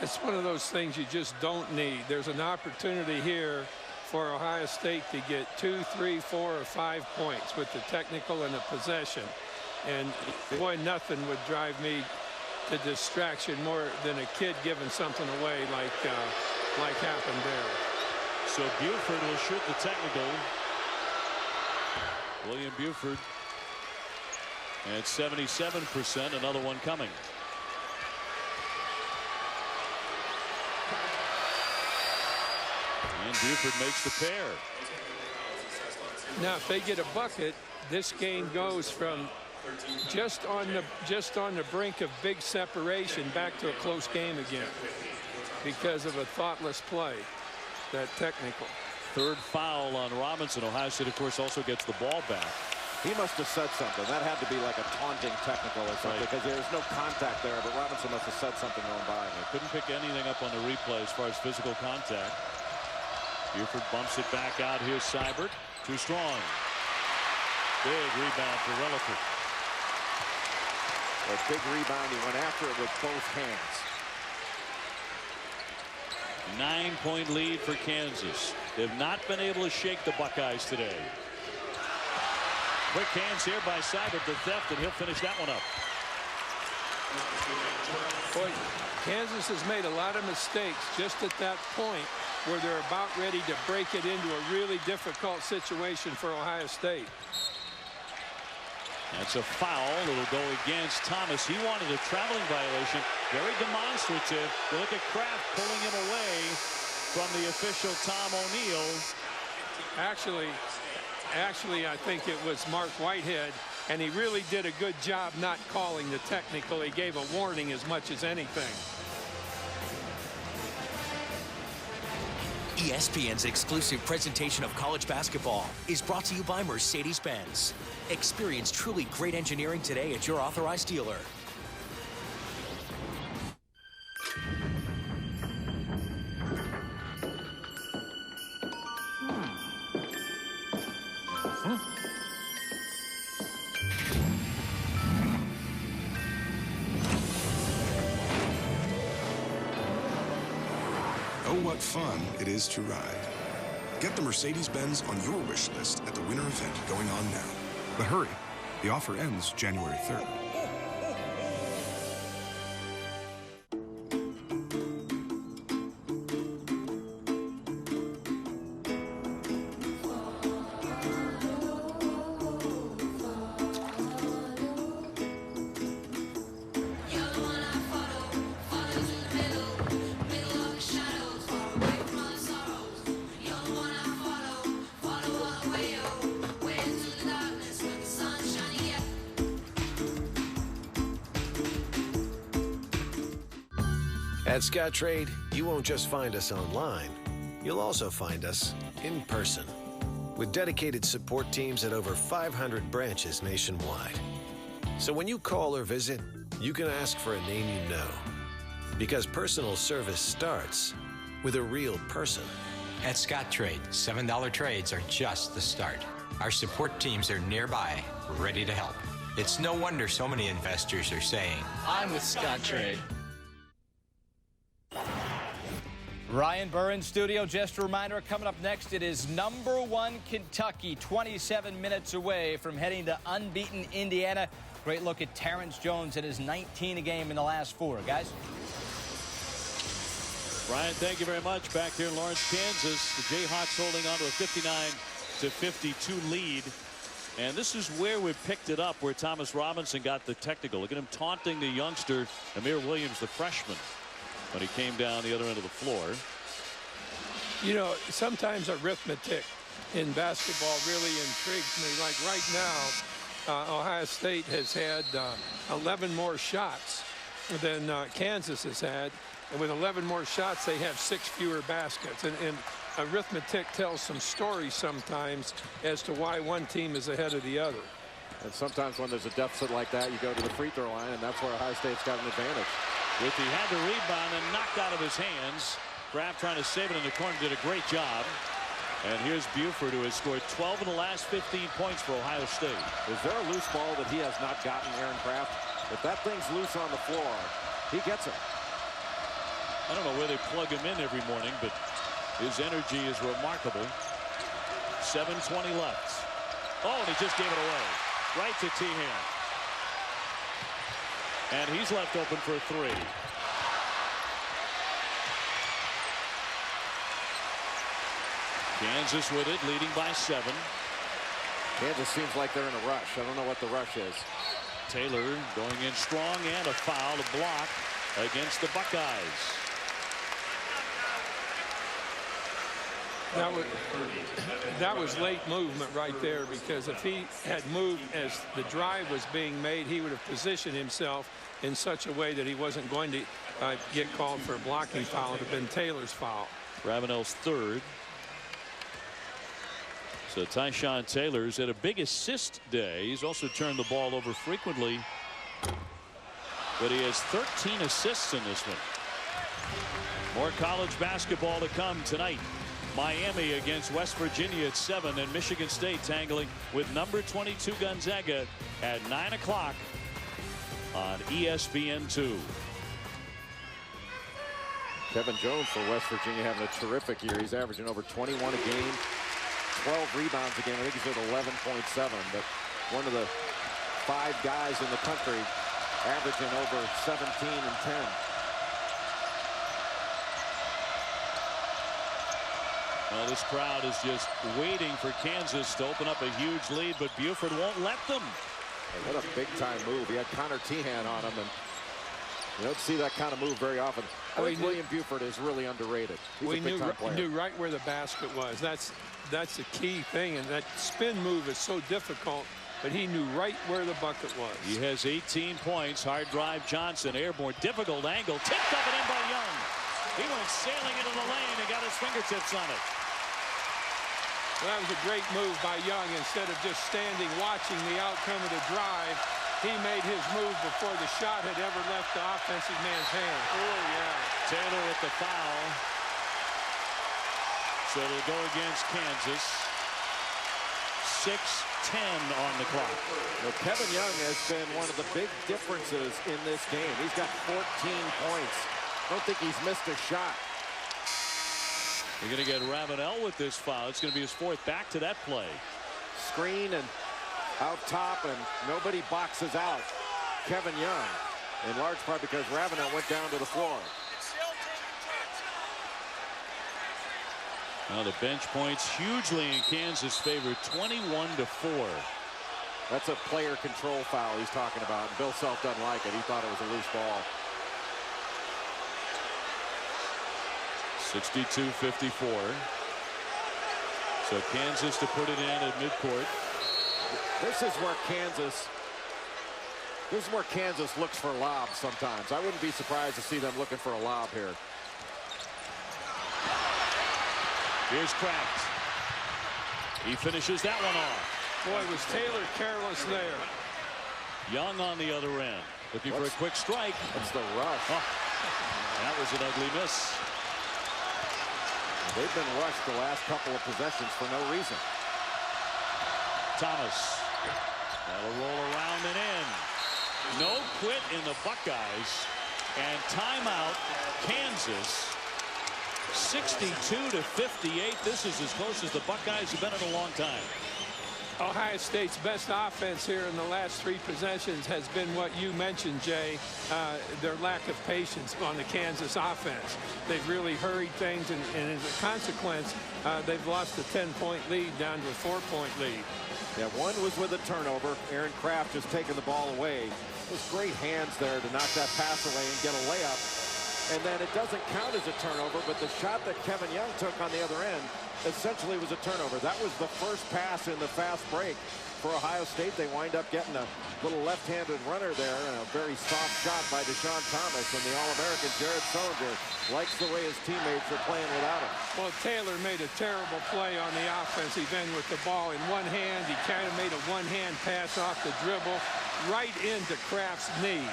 It's one of those things you just don't need. There's an opportunity here for Ohio State to get 2, 3, 4, or 5 points with the technical and the possession. And boy, nothing would drive me to distraction more than a kid giving something away like happened there. So Buford will shoot the technical. William Buford at 77%, another one coming. And Buford makes the pair. Now if they get a bucket, this game goes from just on the brink of big separation back to a close game again because of a thoughtless play, that technical. Third foul on Robinson. Ohio State, of course, also gets the ball back. He must have said something. That had to be like a taunting technical or something, because there was no contact there, but Robinson must have said something going by. They couldn't pick anything up on the replay as far as physical contact. Buford bumps it back out. Here's Seibert. Too strong. Big rebound for Rutherford. A big rebound. He went after it with both hands. 9-point lead for Kansas. They've not been able to shake the Buckeyes today. Quick hands here by Seibert, the theft, and he'll finish that one up. Boy, Kansas has made a lot of mistakes just at that point where they're about ready to break it into a really difficult situation for Ohio State. That's a foul. It'll go against Thomas. He wanted a traveling violation. Very demonstrative. You look at Kraft pulling him away from the official Tom O'Neill. Actually, I think it was Mark Whitehead, and he really did a good job not calling the technical. He gave a warning as much as anything. ESPN's exclusive presentation of college basketball is brought to you by Mercedes-Benz. Experience truly great engineering today at your authorized dealer. Oh, what fun it is to ride. Get the Mercedes-Benz on your wish list at the winter event going on now. But hurry, the offer ends January 3rd. At Scottrade, you won't just find us online, you'll also find us in person, with dedicated support teams at over 500 branches nationwide. So when you call or visit, you can ask for a name you know, because personal service starts with a real person. At Scottrade, $7 trades are just the start. Our support teams are nearby, ready to help. It's no wonder so many investors are saying, I'm with Scottrade. Ryan Burr in studio. Just a reminder, coming up next, it is #1 Kentucky, 27 minutes away from heading to unbeaten Indiana. Great look at Terrence Jones and his 19 a game in the last 4. Guys? Brian, thank you very much. Back here in Lawrence, Kansas, the Jayhawks holding on to a 59-52 lead. And this is where we picked it up, where Thomas Robinson got the technical. Look at him taunting the youngster, Amir Williams, the freshman, when he came down the other end of the floor. You know, sometimes arithmetic in basketball really intrigues me. Like right now, Ohio State has had 11 more shots than Kansas has had. And with 11 more shots, they have 6 fewer baskets. And arithmetic tells some stories sometimes as to why one team is ahead of the other. And sometimes when there's a deficit like that, you go to the free throw line, and that's where Ohio State's got an advantage. He had the rebound and knocked out of his hands. Kraft trying to save it in the corner, did a great job. And here's Buford, who has scored 12 of the last 15 points for Ohio State. Is there a loose ball that he has not gotten, Aaron Kraft? If that thing's loose on the floor, he gets it. I don't know where they plug him in every morning, but his energy is remarkable. 7:20 left. Oh, and he just gave it away. Right to Tehan. And he's left open for a 3. Kansas with it, leading by 7. Kansas seems like they're in a rush. I don't know what the rush is. Taylor going in strong, and a foul, to block against the Buckeyes. That was late movement right there, because if he had moved as the drive was being made, he would have positioned himself in such a way that he wasn't going to get called for a blocking foul. It would have been Taylor's foul. Ravenel's third. So Tyshawn Taylor's had a big assist day. He's also turned the ball over frequently, but he has 13 assists in this one. More college basketball to come tonight. Miami against West Virginia at 7, and Michigan State tangling with number 22 Gonzaga at 9 o'clock on ESPN2. Kevin Jones for West Virginia having a terrific year. He's averaging over 21 a game, 12 rebounds a game. I think he's at 11.7, but one of the 5 guys in the country averaging over 17 and 10. Well, this crowd is just waiting for Kansas to open up a huge lead, but Buford won't let them. What a big-time move. He had Connor Tehan on him, and you don't see that kind of move very often. I think William Buford is really underrated. He's a big-time player. He knew right where the basket was. That's the key thing, and that spin move is so difficult, but he knew right where the bucket was. He has 18 points. Hard drive, Johnson, airborne, difficult angle, tipped up and in by Young. He went sailing into the lane and got his fingertips on it. Well, that was a great move by Young. Instead of just standing watching the outcome of the drive, he made his move before the shot had ever left the offensive man's hand. Oh, yeah. Taylor with the foul. So it'll go against Kansas. 6:10 on the clock. Well, Kevin Young has been one of the big differences in this game. He's got 14 points. I don't think he's missed a shot. You're going to get Ravenel with this foul. It's going to be his 4th. Back to that play. Screen and out top, and nobody boxes out Kevin Young, in large part because Ravenel went down to the floor. Now the bench points hugely in Kansas' favor, 21-4. That's a player control foul he's talking about. And Bill Self doesn't like it. He thought it was a loose ball. 62-54. So Kansas to put it in at midcourt. This is where Kansas looks for lobs sometimes. I wouldn't be surprised to see them looking for a lob here. Here's Kraft. He finishes that one off. Boy, was Taylor careless there. Young on the other end. Looking for a quick strike. That's the rush. Oh, that was an ugly miss. They've been rushed the last couple of possessions for no reason. Thomas. That'll roll around and in. No quit in the Buckeyes. And timeout, Kansas. 62-58. This is as close as the Buckeyes have been in a long time. Ohio State's best offense here in the last 3 possessions has been what you mentioned, Jay, their lack of patience on the Kansas offense. They've really hurried things, and as a consequence, they've lost a 10-point lead down to a 4-point lead. Yeah, one was with a turnover. Aaron Kraft just taking the ball away. Those great hands there to knock that pass away and get a layup. And then it doesn't count as a turnover, but the shot that Kevin Young took on the other end essentially was a turnover. That was the first pass in the fast break for Ohio State. They wind up getting a little left-handed runner there, and a very soft shot by Deshaun Thomas. And the All-American Jared Sullinger likes the way his teammates are playing without him. Well, Taylor made a terrible play on the offensive end with the ball in one hand. He kind of made a one-hand pass off the dribble right into Kraft's knee.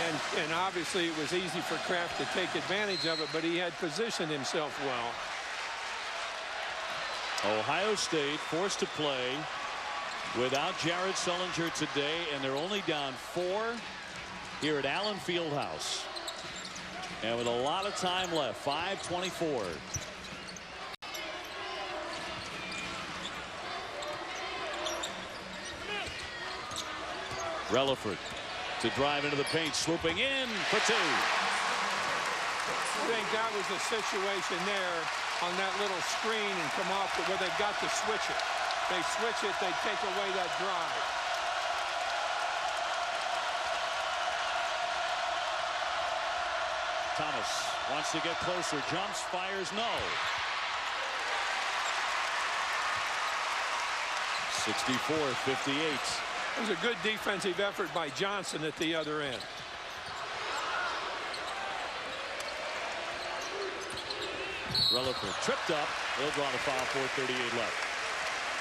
And obviously it was easy for Kraft to take advantage of it, but he had positioned himself well. Ohio State forced to play without Jared Sullinger today, and they're only down 4 here at Allen Fieldhouse. And with a lot of time left, 5:24. Relaford to drive into the paint, swooping in for 2. I think that was a situation there on that little screen and come off where they've got to switch it. They switch it, they take away that drive. Thomas wants to get closer, jumps, fires, no. 64-58. It was a good defensive effort by Johnson at the other end. Relaford tripped up. They'll draw the foul, 4:38 left.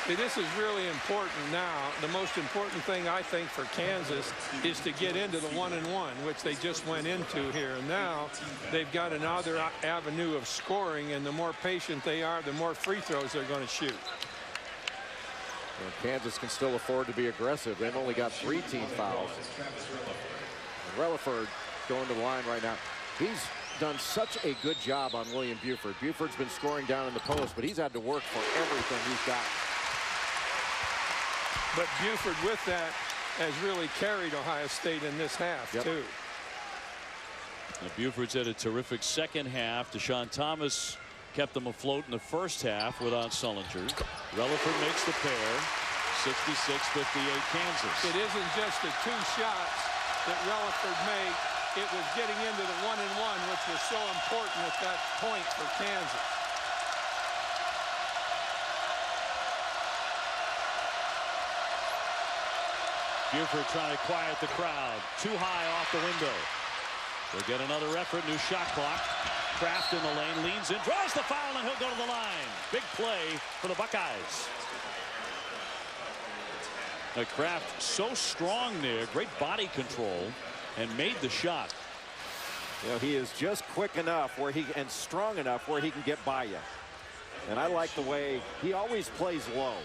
See, this is really important now. The most important thing, I think, for Kansas is to get into the 1-and-1, which they just went into here. And now they've got another avenue of scoring, and the more patient they are, the more free throws they're going to shoot. Well, Kansas can still afford to be aggressive. They've only got 3 team fouls. And Relaford going to the line right now. He's done such a good job on William Buford. Buford's been scoring down in the post, but he's had to work for everything he's got. But Buford with that has really carried Ohio State in this half, too. And Buford's had a terrific second half. Deshaun Thomas kept them afloat in the first half without Sullinger. Relaford makes the pair. 66-58 Kansas. It isn't just the 2 shots that Relaford made. It was getting into the 1-and-1, which was so important at that point for Kansas. Buford trying to quiet the crowd. Too high off the window. They'll get another effort. New shot clock. Kraft in the lane, leans in, draws the foul, and he'll go to the line. Big play for the Buckeyes. Now Kraft so strong there, great body control, and made the shot. You know, he is just quick enough where and strong enough where he can get by you. And I like the way he always plays low.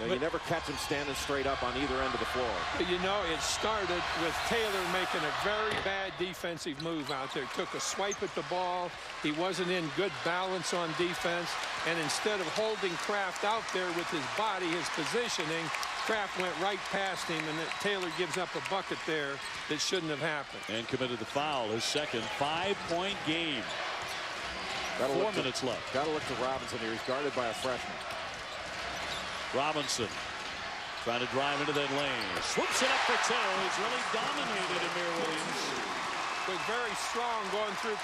You never catch him standing straight up on either end of the floor. But you know, it started with Taylor making a very bad defensive move out there. Took a swipe at the ball. He wasn't in good balance on defense. And instead of holding Kraft out there with his body, his positioning, Kraft went right past him, and Taylor gives up a bucket there that shouldn't have happened. And committed the foul, his second 5-point game. 4 minutes left. Got to look to Robinson here. He's guarded by a freshman. Robinson trying to drive into that lane. Swoops it up for 2. He's really dominated Amir Williams. Was very strong going through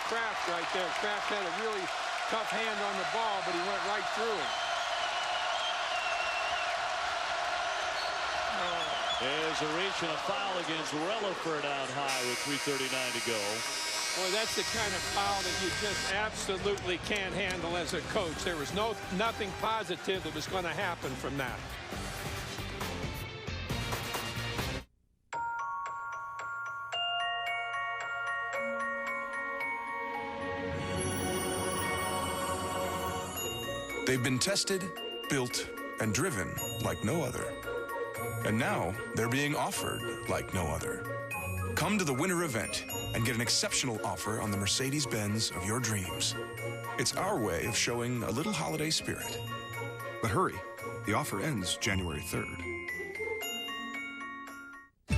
Kraft right there. Kraft had a really tough hand on the ball, but he went right through him. There's a reach and a foul against Relaford out high with 3:39 to go. Boy, that's the kind of foul that you just absolutely can't handle as a coach. There was nothing positive that was going to happen from that. They've been tested, built, and driven like no other. And now they're being offered like no other. Come to the winter event and get an exceptional offer on the Mercedes-Benz of your dreams. It's our way of showing a little holiday spirit. But hurry, the offer ends January 3rd.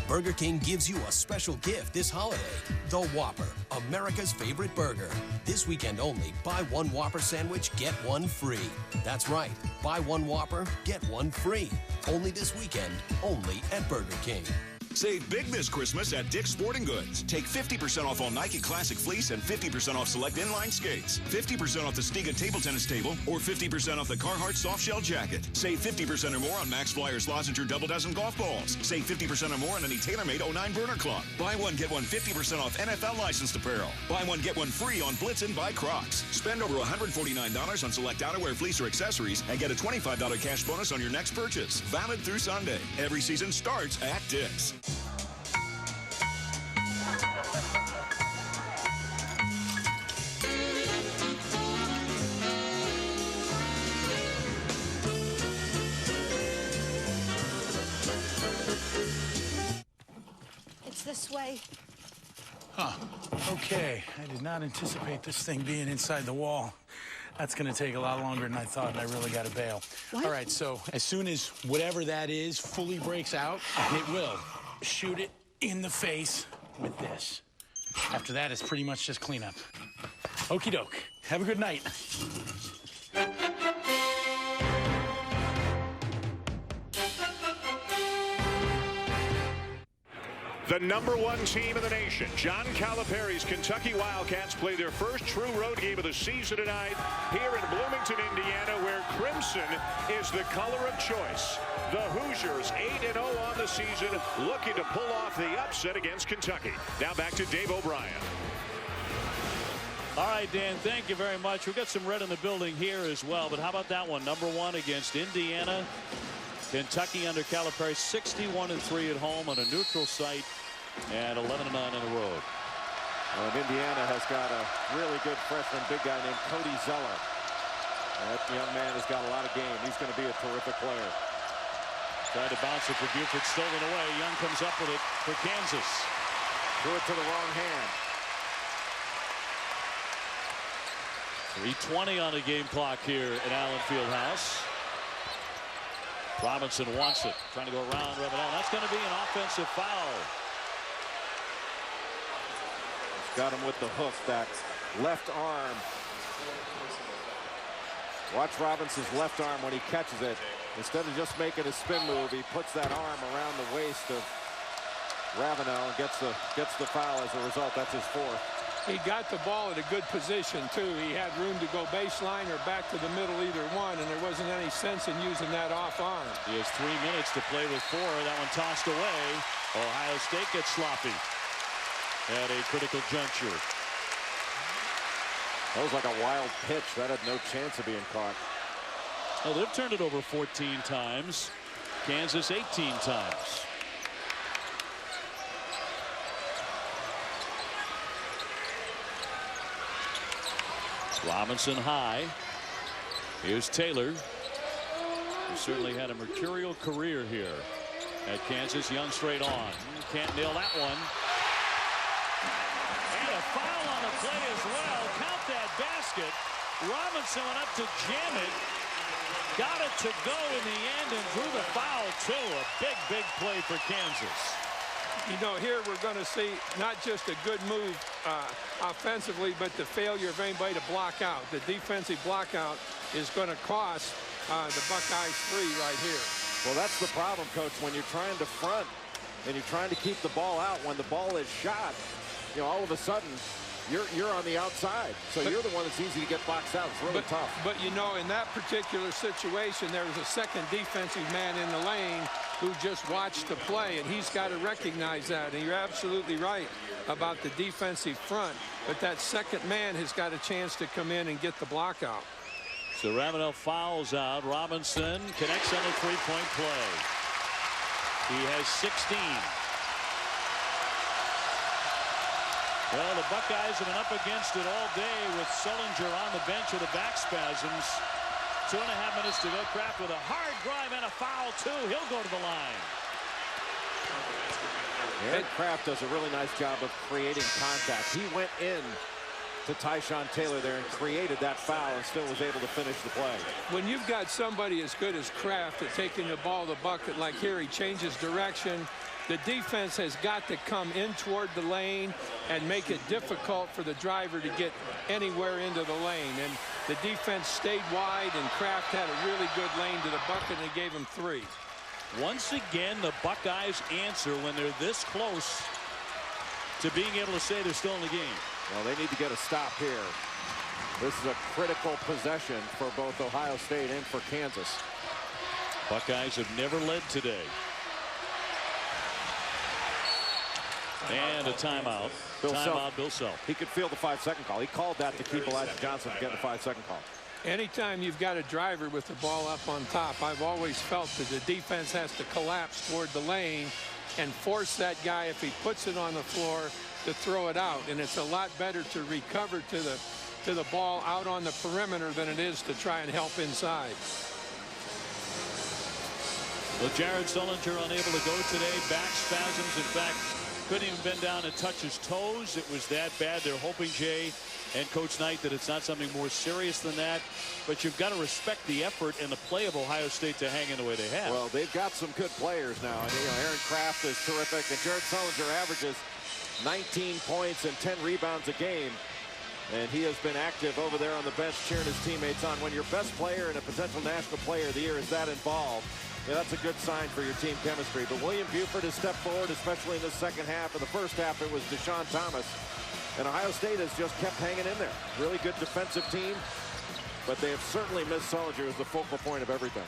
Burger King gives you a special gift this holiday. The Whopper, America's favorite burger. This weekend only, buy one Whopper sandwich, get one free. That's right, buy one Whopper, get one free. Only this weekend, only at Burger King. Save big this Christmas at Dick's Sporting Goods. Take 50% off all Nike Classic Fleece and 50% off select inline skates. 50% off the Stiga table tennis table or 50% off the Carhartt soft shell jacket. Save 50% or more on Max Flyers Lozenger double dozen golf balls. Save 50% or more on any TaylorMade 09 burner club. Buy one, get one 50% off NFL licensed apparel. Buy one, get one free on Blitzen by Crocs. Spend over $149 on select outerwear, fleece, or accessories and get a $25 cash bonus on your next purchase. Valid through Sunday. Every season starts at Dick's. It's this way. Huh. Okay. I did not anticipate this thing being inside the wall. That's going to take a lot longer than I thought, and I really got to bail. What? All right, so as soon as whatever that is fully breaks out, and it will, shoot it in the face with this. After that, it's pretty much just cleanup. Okie doke. Have a good night. The #1 team in the nation, John Calipari's Kentucky Wildcats, play their first true road game of the season tonight here in Bloomington, Indiana, where crimson is the color of choice. The Hoosiers, 8-0 on the season, looking to pull off the upset against Kentucky. Now back to Dave O'Brien. All right, Dan, thank you very much. We've got some red in the building here as well, but how about that one? #1 against Indiana. Kentucky under Calipari, 61-3 at home on a neutral site and 11-9 on the road. And Indiana has got a really good freshman big guy named Cody Zeller. That young man has got a lot of game. He's going to be a terrific player. Tried to bounce it for Buford, stolen away. Young comes up with it for Kansas. Threw it to the wrong hand. 3:20 on the game clock here at Allen Fieldhouse. Robinson wants it, trying to go around Ravenel. That's going to be an offensive foul. He's got him with the hook, that left arm. Watch Robinson's left arm when he catches it. Instead of just making a spin move, he puts that arm around the waist of Ravenel and gets the foul as a result. That's his fourth. He got the ball at a good position, too. He had room to go baseline or back to the middle, either one, and there wasn't any sense in using that off arm. He has 3 minutes to play with 4. That one tossed away. Ohio State gets sloppy at a critical juncture. That was like a wild pitch. That had no chance of being caught. Oh, they've turned it over 14 times. Kansas 18 times. Robinson high. Here's Taylor, who certainly had a mercurial career here at Kansas. Young straight on. Can't nail that one. And a foul on the play as well. Count that basket. Robinson went up to jam it. Got it to go in the end and drew the foul too. A big, big play for Kansas. You know, here we're going to see not just a good move offensively, but the failure of anybody to block out. The defensive block out is going to cost the Buckeyes 3 right here. Well, that's the problem, Coach, when you're trying to front and you're trying to keep the ball out. When the ball is shot, you know, all of a sudden you're on the outside. So you're the one that's easy to get boxed out. It's really tough. But, you know, in that particular situation, there was a second defensive man in the lane who just watched the play, and he's got to recognize that. And you're absolutely right about the defensive front. But that second man has got a chance to come in and get the block out. So Ravenel fouls out. Robinson connects on a three-point play. He has 16. Well, the Buckeyes have been up against it all day with Sullinger on the bench with the back spasms. 2.5 minutes to go. Kraft with a hard drive and a foul, too. He'll go to the line. Aaron Kraft does a really nice job of creating contact. He went in to Tyshawn Taylor there and created that foul and still was able to finish the play. When you've got somebody as good as Kraft at taking the ball to the bucket, like here, he changes direction. The defense has got to come in toward the lane and make it difficult for the driver to get anywhere into the lane. And the defense stayed wide, and Kraft had a really good lane to the bucket, and they gave him 3. Once again, the Buckeyes answer when they're this close to being able to say they're still in the game. Well, they need to get a stop here. This is a critical possession for both Ohio State and for Kansas. Buckeyes have never led today. And a timeout. Bill Self. He could feel the 5-second call. He called that to keep Elijah Johnson from getting the 5-second call. Anytime you've got a driver with the ball up on top, I've always felt that the defense has to collapse toward the lane and force that guy, if he puts it on the floor, to throw it out. And it's a lot better to recover to the ball out on the perimeter than it is to try and help inside. Well, Jared Sullinger unable to go today. Back spasms. In fact, couldn't even bend down and touch his toes. It was that bad. They're hoping, Jay and Coach Knight, that it's not something more serious than that. But you've got to respect the effort and the play of Ohio State to hang in the way they have. Well, they've got some good players now. And, Aaron Kraft is terrific. And Jared Sullinger averages 19 points and 10 rebounds a game. And he has been active over there on the bench cheering his teammates on. When your best player and a potential national player of the year is that involved, that's a good sign for your team chemistry. But William Buford has stepped forward, especially in the second half. In the first half, it was Deshaun Thomas. And Ohio State has just kept hanging in there. Really good defensive team. But they have certainly missed Sullinger as the focal point of everything.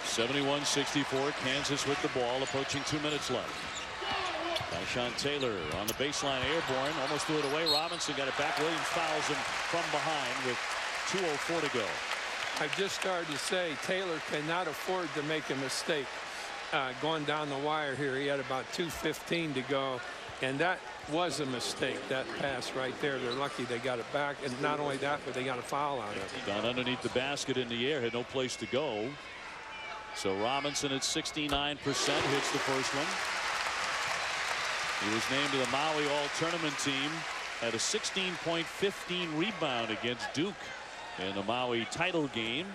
71-64, Kansas with the ball, approaching 2 minutes left. Tyshawn Taylor on the baseline, airborne, almost threw it away. Robinson got it back. Williams fouls him from behind with 2:04 to go. I've just started to say Taylor cannot afford to make a mistake going down the wire here. He had about 2:15 to go, and that was a mistake, that pass right there. They're lucky they got it back, and not only that, but they got a foul out of it. Down underneath the basket in the air, had no place to go. So Robinson at 69% hits the first one. He was named to the Maui All-Tournament team, had a 16-point-15 rebound against Duke in the Maui title game,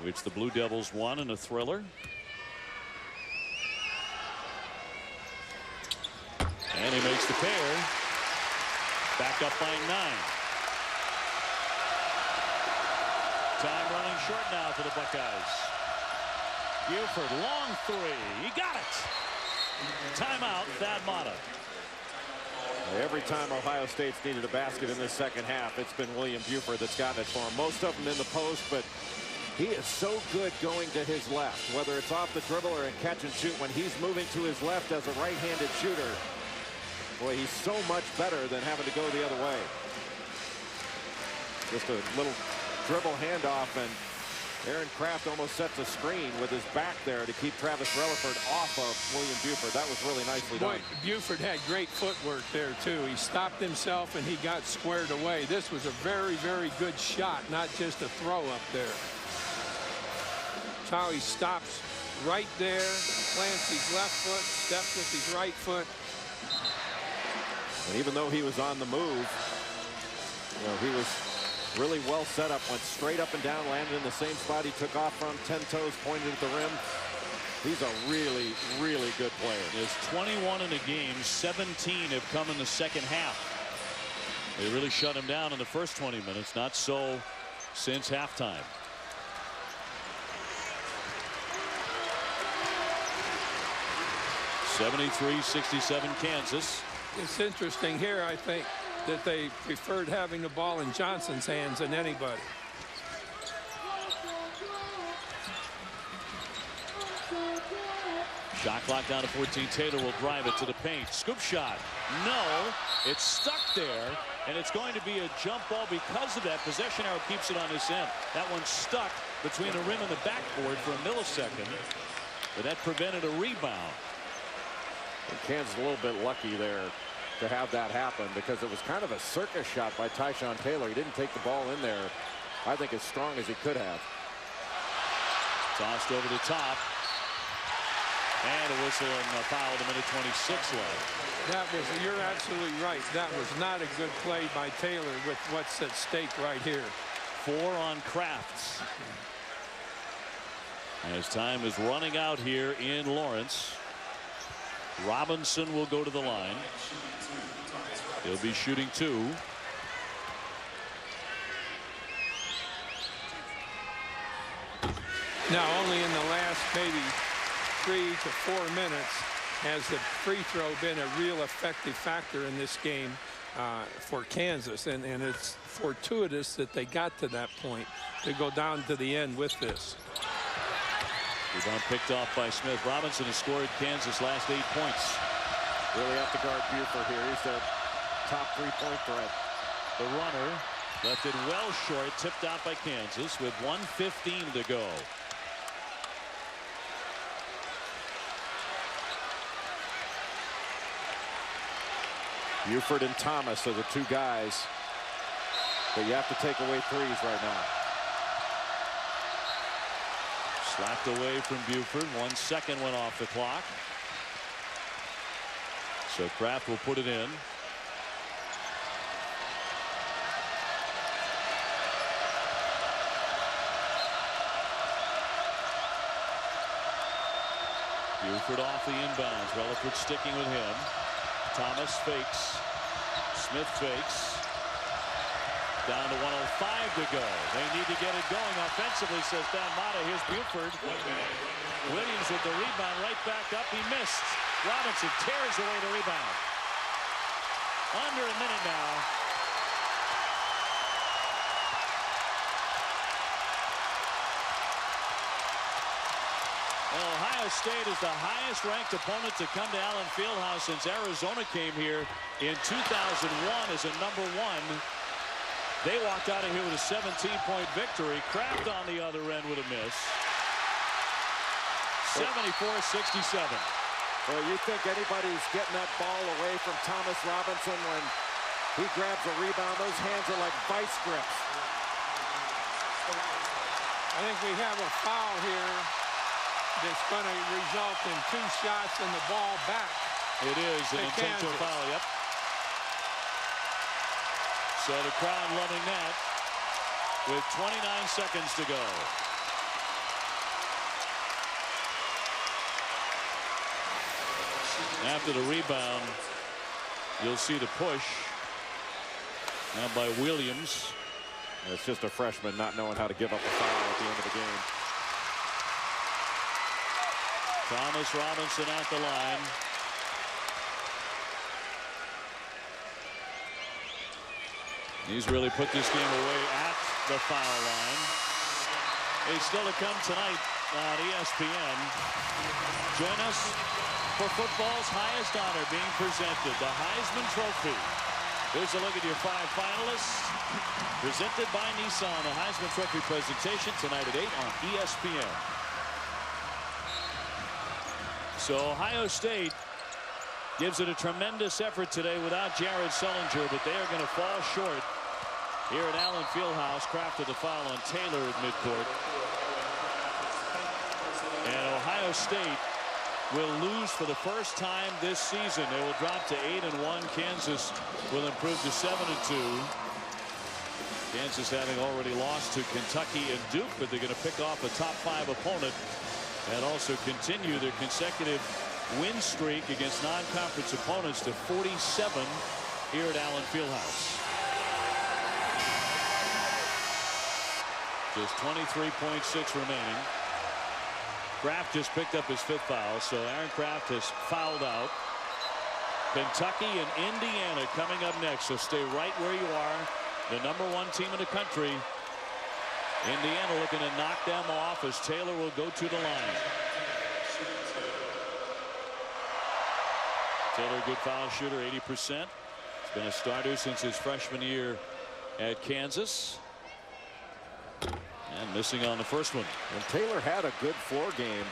which the Blue Devils won in a thriller. And he makes the pair. Back up by 9. Time running short now for the Buckeyes. Buford, long three. He got it. Timeout, Thad Matta. Every time Ohio State's needed a basket in this second half, it's been William Buford that's gotten it for him. Most of them in the post, but he is so good going to his left, whether it's off the dribble or in catch and shoot. When he's moving to his left as a right-handed shooter, boy, he's so much better than having to go the other way. Just a little dribble handoff, and Aaron Kraft almost sets a screen with his back there to keep Travis Relaford off of William Buford. That was really nicely done. Boy, Buford had great footwork there, too. He stopped himself, and he got squared away. This was a very, very good shot, not just a throw up there. That's how he stops right there, plants his left foot, steps with his right foot. And even though he was on the move, he was really well set up, went straight up and down, landed in the same spot he took off from, 10 toes pointed at the rim. He's a really, really good player. There's 21 in the game, 17 have come in the second half. They really shut him down in the first 20 minutes, not so since halftime. (73-67) Kansas. It's interesting here, I think, that they preferred having the ball in Johnson's hands than anybody. Shot clock down to 14. Taylor will drive it to the paint. Scoop shot. No, it's stuck there, and it's going to be a jump ball because of that. Possession arrow keeps it on this end. That one's stuck between the rim and the backboard for a millisecond, but that prevented a rebound. And Kansas a little bit lucky there to have that happen, because it was kind of a circus shot by Tyshawn Taylor. He didn't take the ball in there, I think, as strong as he could have. Tossed over the top. And a whistle and a foul at a minute 26 left. You're absolutely right. That was not a good play by Taylor with what's at stake right here. 4 on Crafts. As time is running out here in Lawrence, Robinson will go to the line. He'll be shooting 2. Now, only in the last maybe 3 to 4 minutes has the free throw been a real effective factor in this game for Kansas, and it's fortuitous that they got to that point to go down to the end with this. Rebound picked off by Smith. Robinson has scored Kansas' last 8 points. Really have to guard Buford here. He's their top 3-point threat. The runner left it well short, tipped out by Kansas with 1:15 to go. Buford and Thomas are the 2 guys that you have to take away threes right now. Slapped away from Buford. 1 second went off the clock. So Kraft will put it in. Buford off the inbounds. Rutherford sticking with him. Thomas fakes. Smith fakes. Down to 1:05 to go. They need to get it going offensively, says Dan Mata. Here's Buford. Williams with the rebound right back up. He missed. Robinson tears away the rebound. Under a minute now. Ohio State is the highest ranked opponent to come to Allen Fieldhouse since Arizona came here in 2001 as a #1. They walked out of here with a 17-point victory. Kraft on the other end with a miss. 74-67. Well, you think anybody's getting that ball away from Thomas Robinson when he grabs a rebound? Those hands are like vice grips. I think we have a foul here that's going to result in 2 shots and the ball back. It is an intentional foul, yep. So the crowd loving that with 29 seconds to go. After the rebound, you'll see the push now by Williams. It's just a freshman not knowing how to give up a foul at the end of the game. Thomas Robinson at the line. He's really put this game away at the foul line. It's still to come tonight on ESPN. Join us for football's highest honor being presented, the Heisman Trophy. Here's a look at your 5 finalists. Presented by Nissan, the Heisman Trophy presentation tonight at 8 on ESPN. So Ohio State gives it a tremendous effort today without Jared Sullinger, but they are going to fall short here at Allen Fieldhouse. Kraft with the foul on Taylor at midcourt. And Ohio State will lose for the first time this season. They will drop to 8-1. Kansas will improve to 7-2. Kansas having already lost to Kentucky and Duke, but they're going to pick off a top 5 opponent and also continue their consecutive win streak against non-conference opponents to 47 here at Allen Fieldhouse. Just 23.6 remaining. Kraft just picked up his 5th foul, so Aaron Kraft has fouled out. Kentucky and Indiana coming up next, so stay right where you are. The #1 team in the country. Indiana looking to knock them off as Taylor will go to the line. Taylor, good foul shooter, 80%. He's been a starter since his freshman year at Kansas. And missing on the first one. And Taylor had a good floor game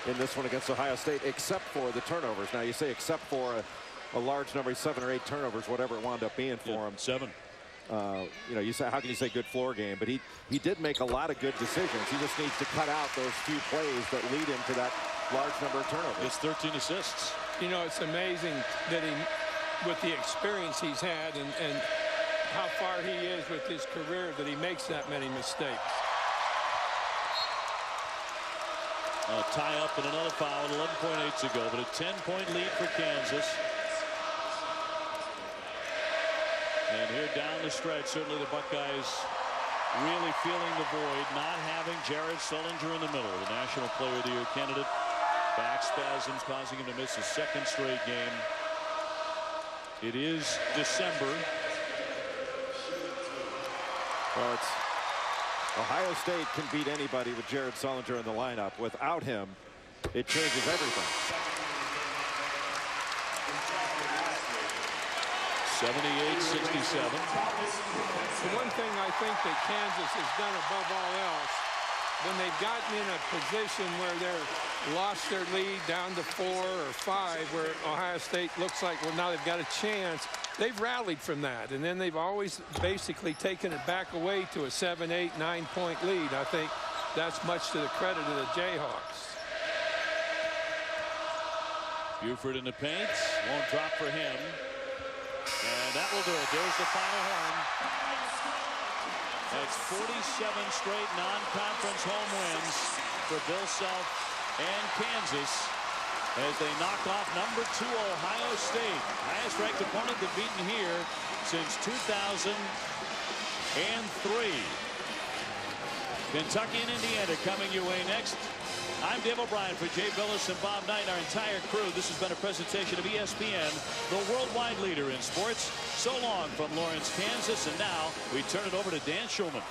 in this one against Ohio State, except for the turnovers. Now you say except for a large number, 7 or 8 turnovers, whatever it wound up being for him. 7. You know, you say, how can you say good floor game? But he did make a lot of good decisions. He just needs to cut out those few plays that lead him to that large number of turnovers. It's 13 assists. You know, it's amazing that he, with the experience he's had and how far he is with his career, that he makes that many mistakes. A tie-up and another foul, 11.8 to go, but a 10-point lead for Kansas. And here down the stretch, certainly the Buckeyes really feeling the void, not having Jared Sullinger in the middle, the National Player of the Year candidate. Back spasms causing him to miss his second straight game. It is December. Well, it's Ohio State can beat anybody with Jared Sullinger in the lineup. Without him, it changes everything. 78-67. The one thing I think that Kansas has done above all else, when they've gotten in a position where they're lost their lead down to 4 or 5, where Ohio State looks like, well, now they've got a chance, they've rallied from that. And then they've always basically taken it back away to a 7, 8, 9-point lead. I think that's much to the credit of the Jayhawks. Buford in the paint. Won't drop for him. And that will do it. There's the final horn. That's 47 straight non-conference home wins for Bill Self and Kansas as they knock off number 2 Ohio State. Highest ranked opponent they've beaten here since 2003. Kentucky and Indiana coming your way next. I'm Dave O'Brien for Jay Billis and Bob Knight, our entire crew. This has been a presentation of ESPN, the worldwide leader in sports. So long from Lawrence, Kansas, and now we turn it over to Dan Schulman.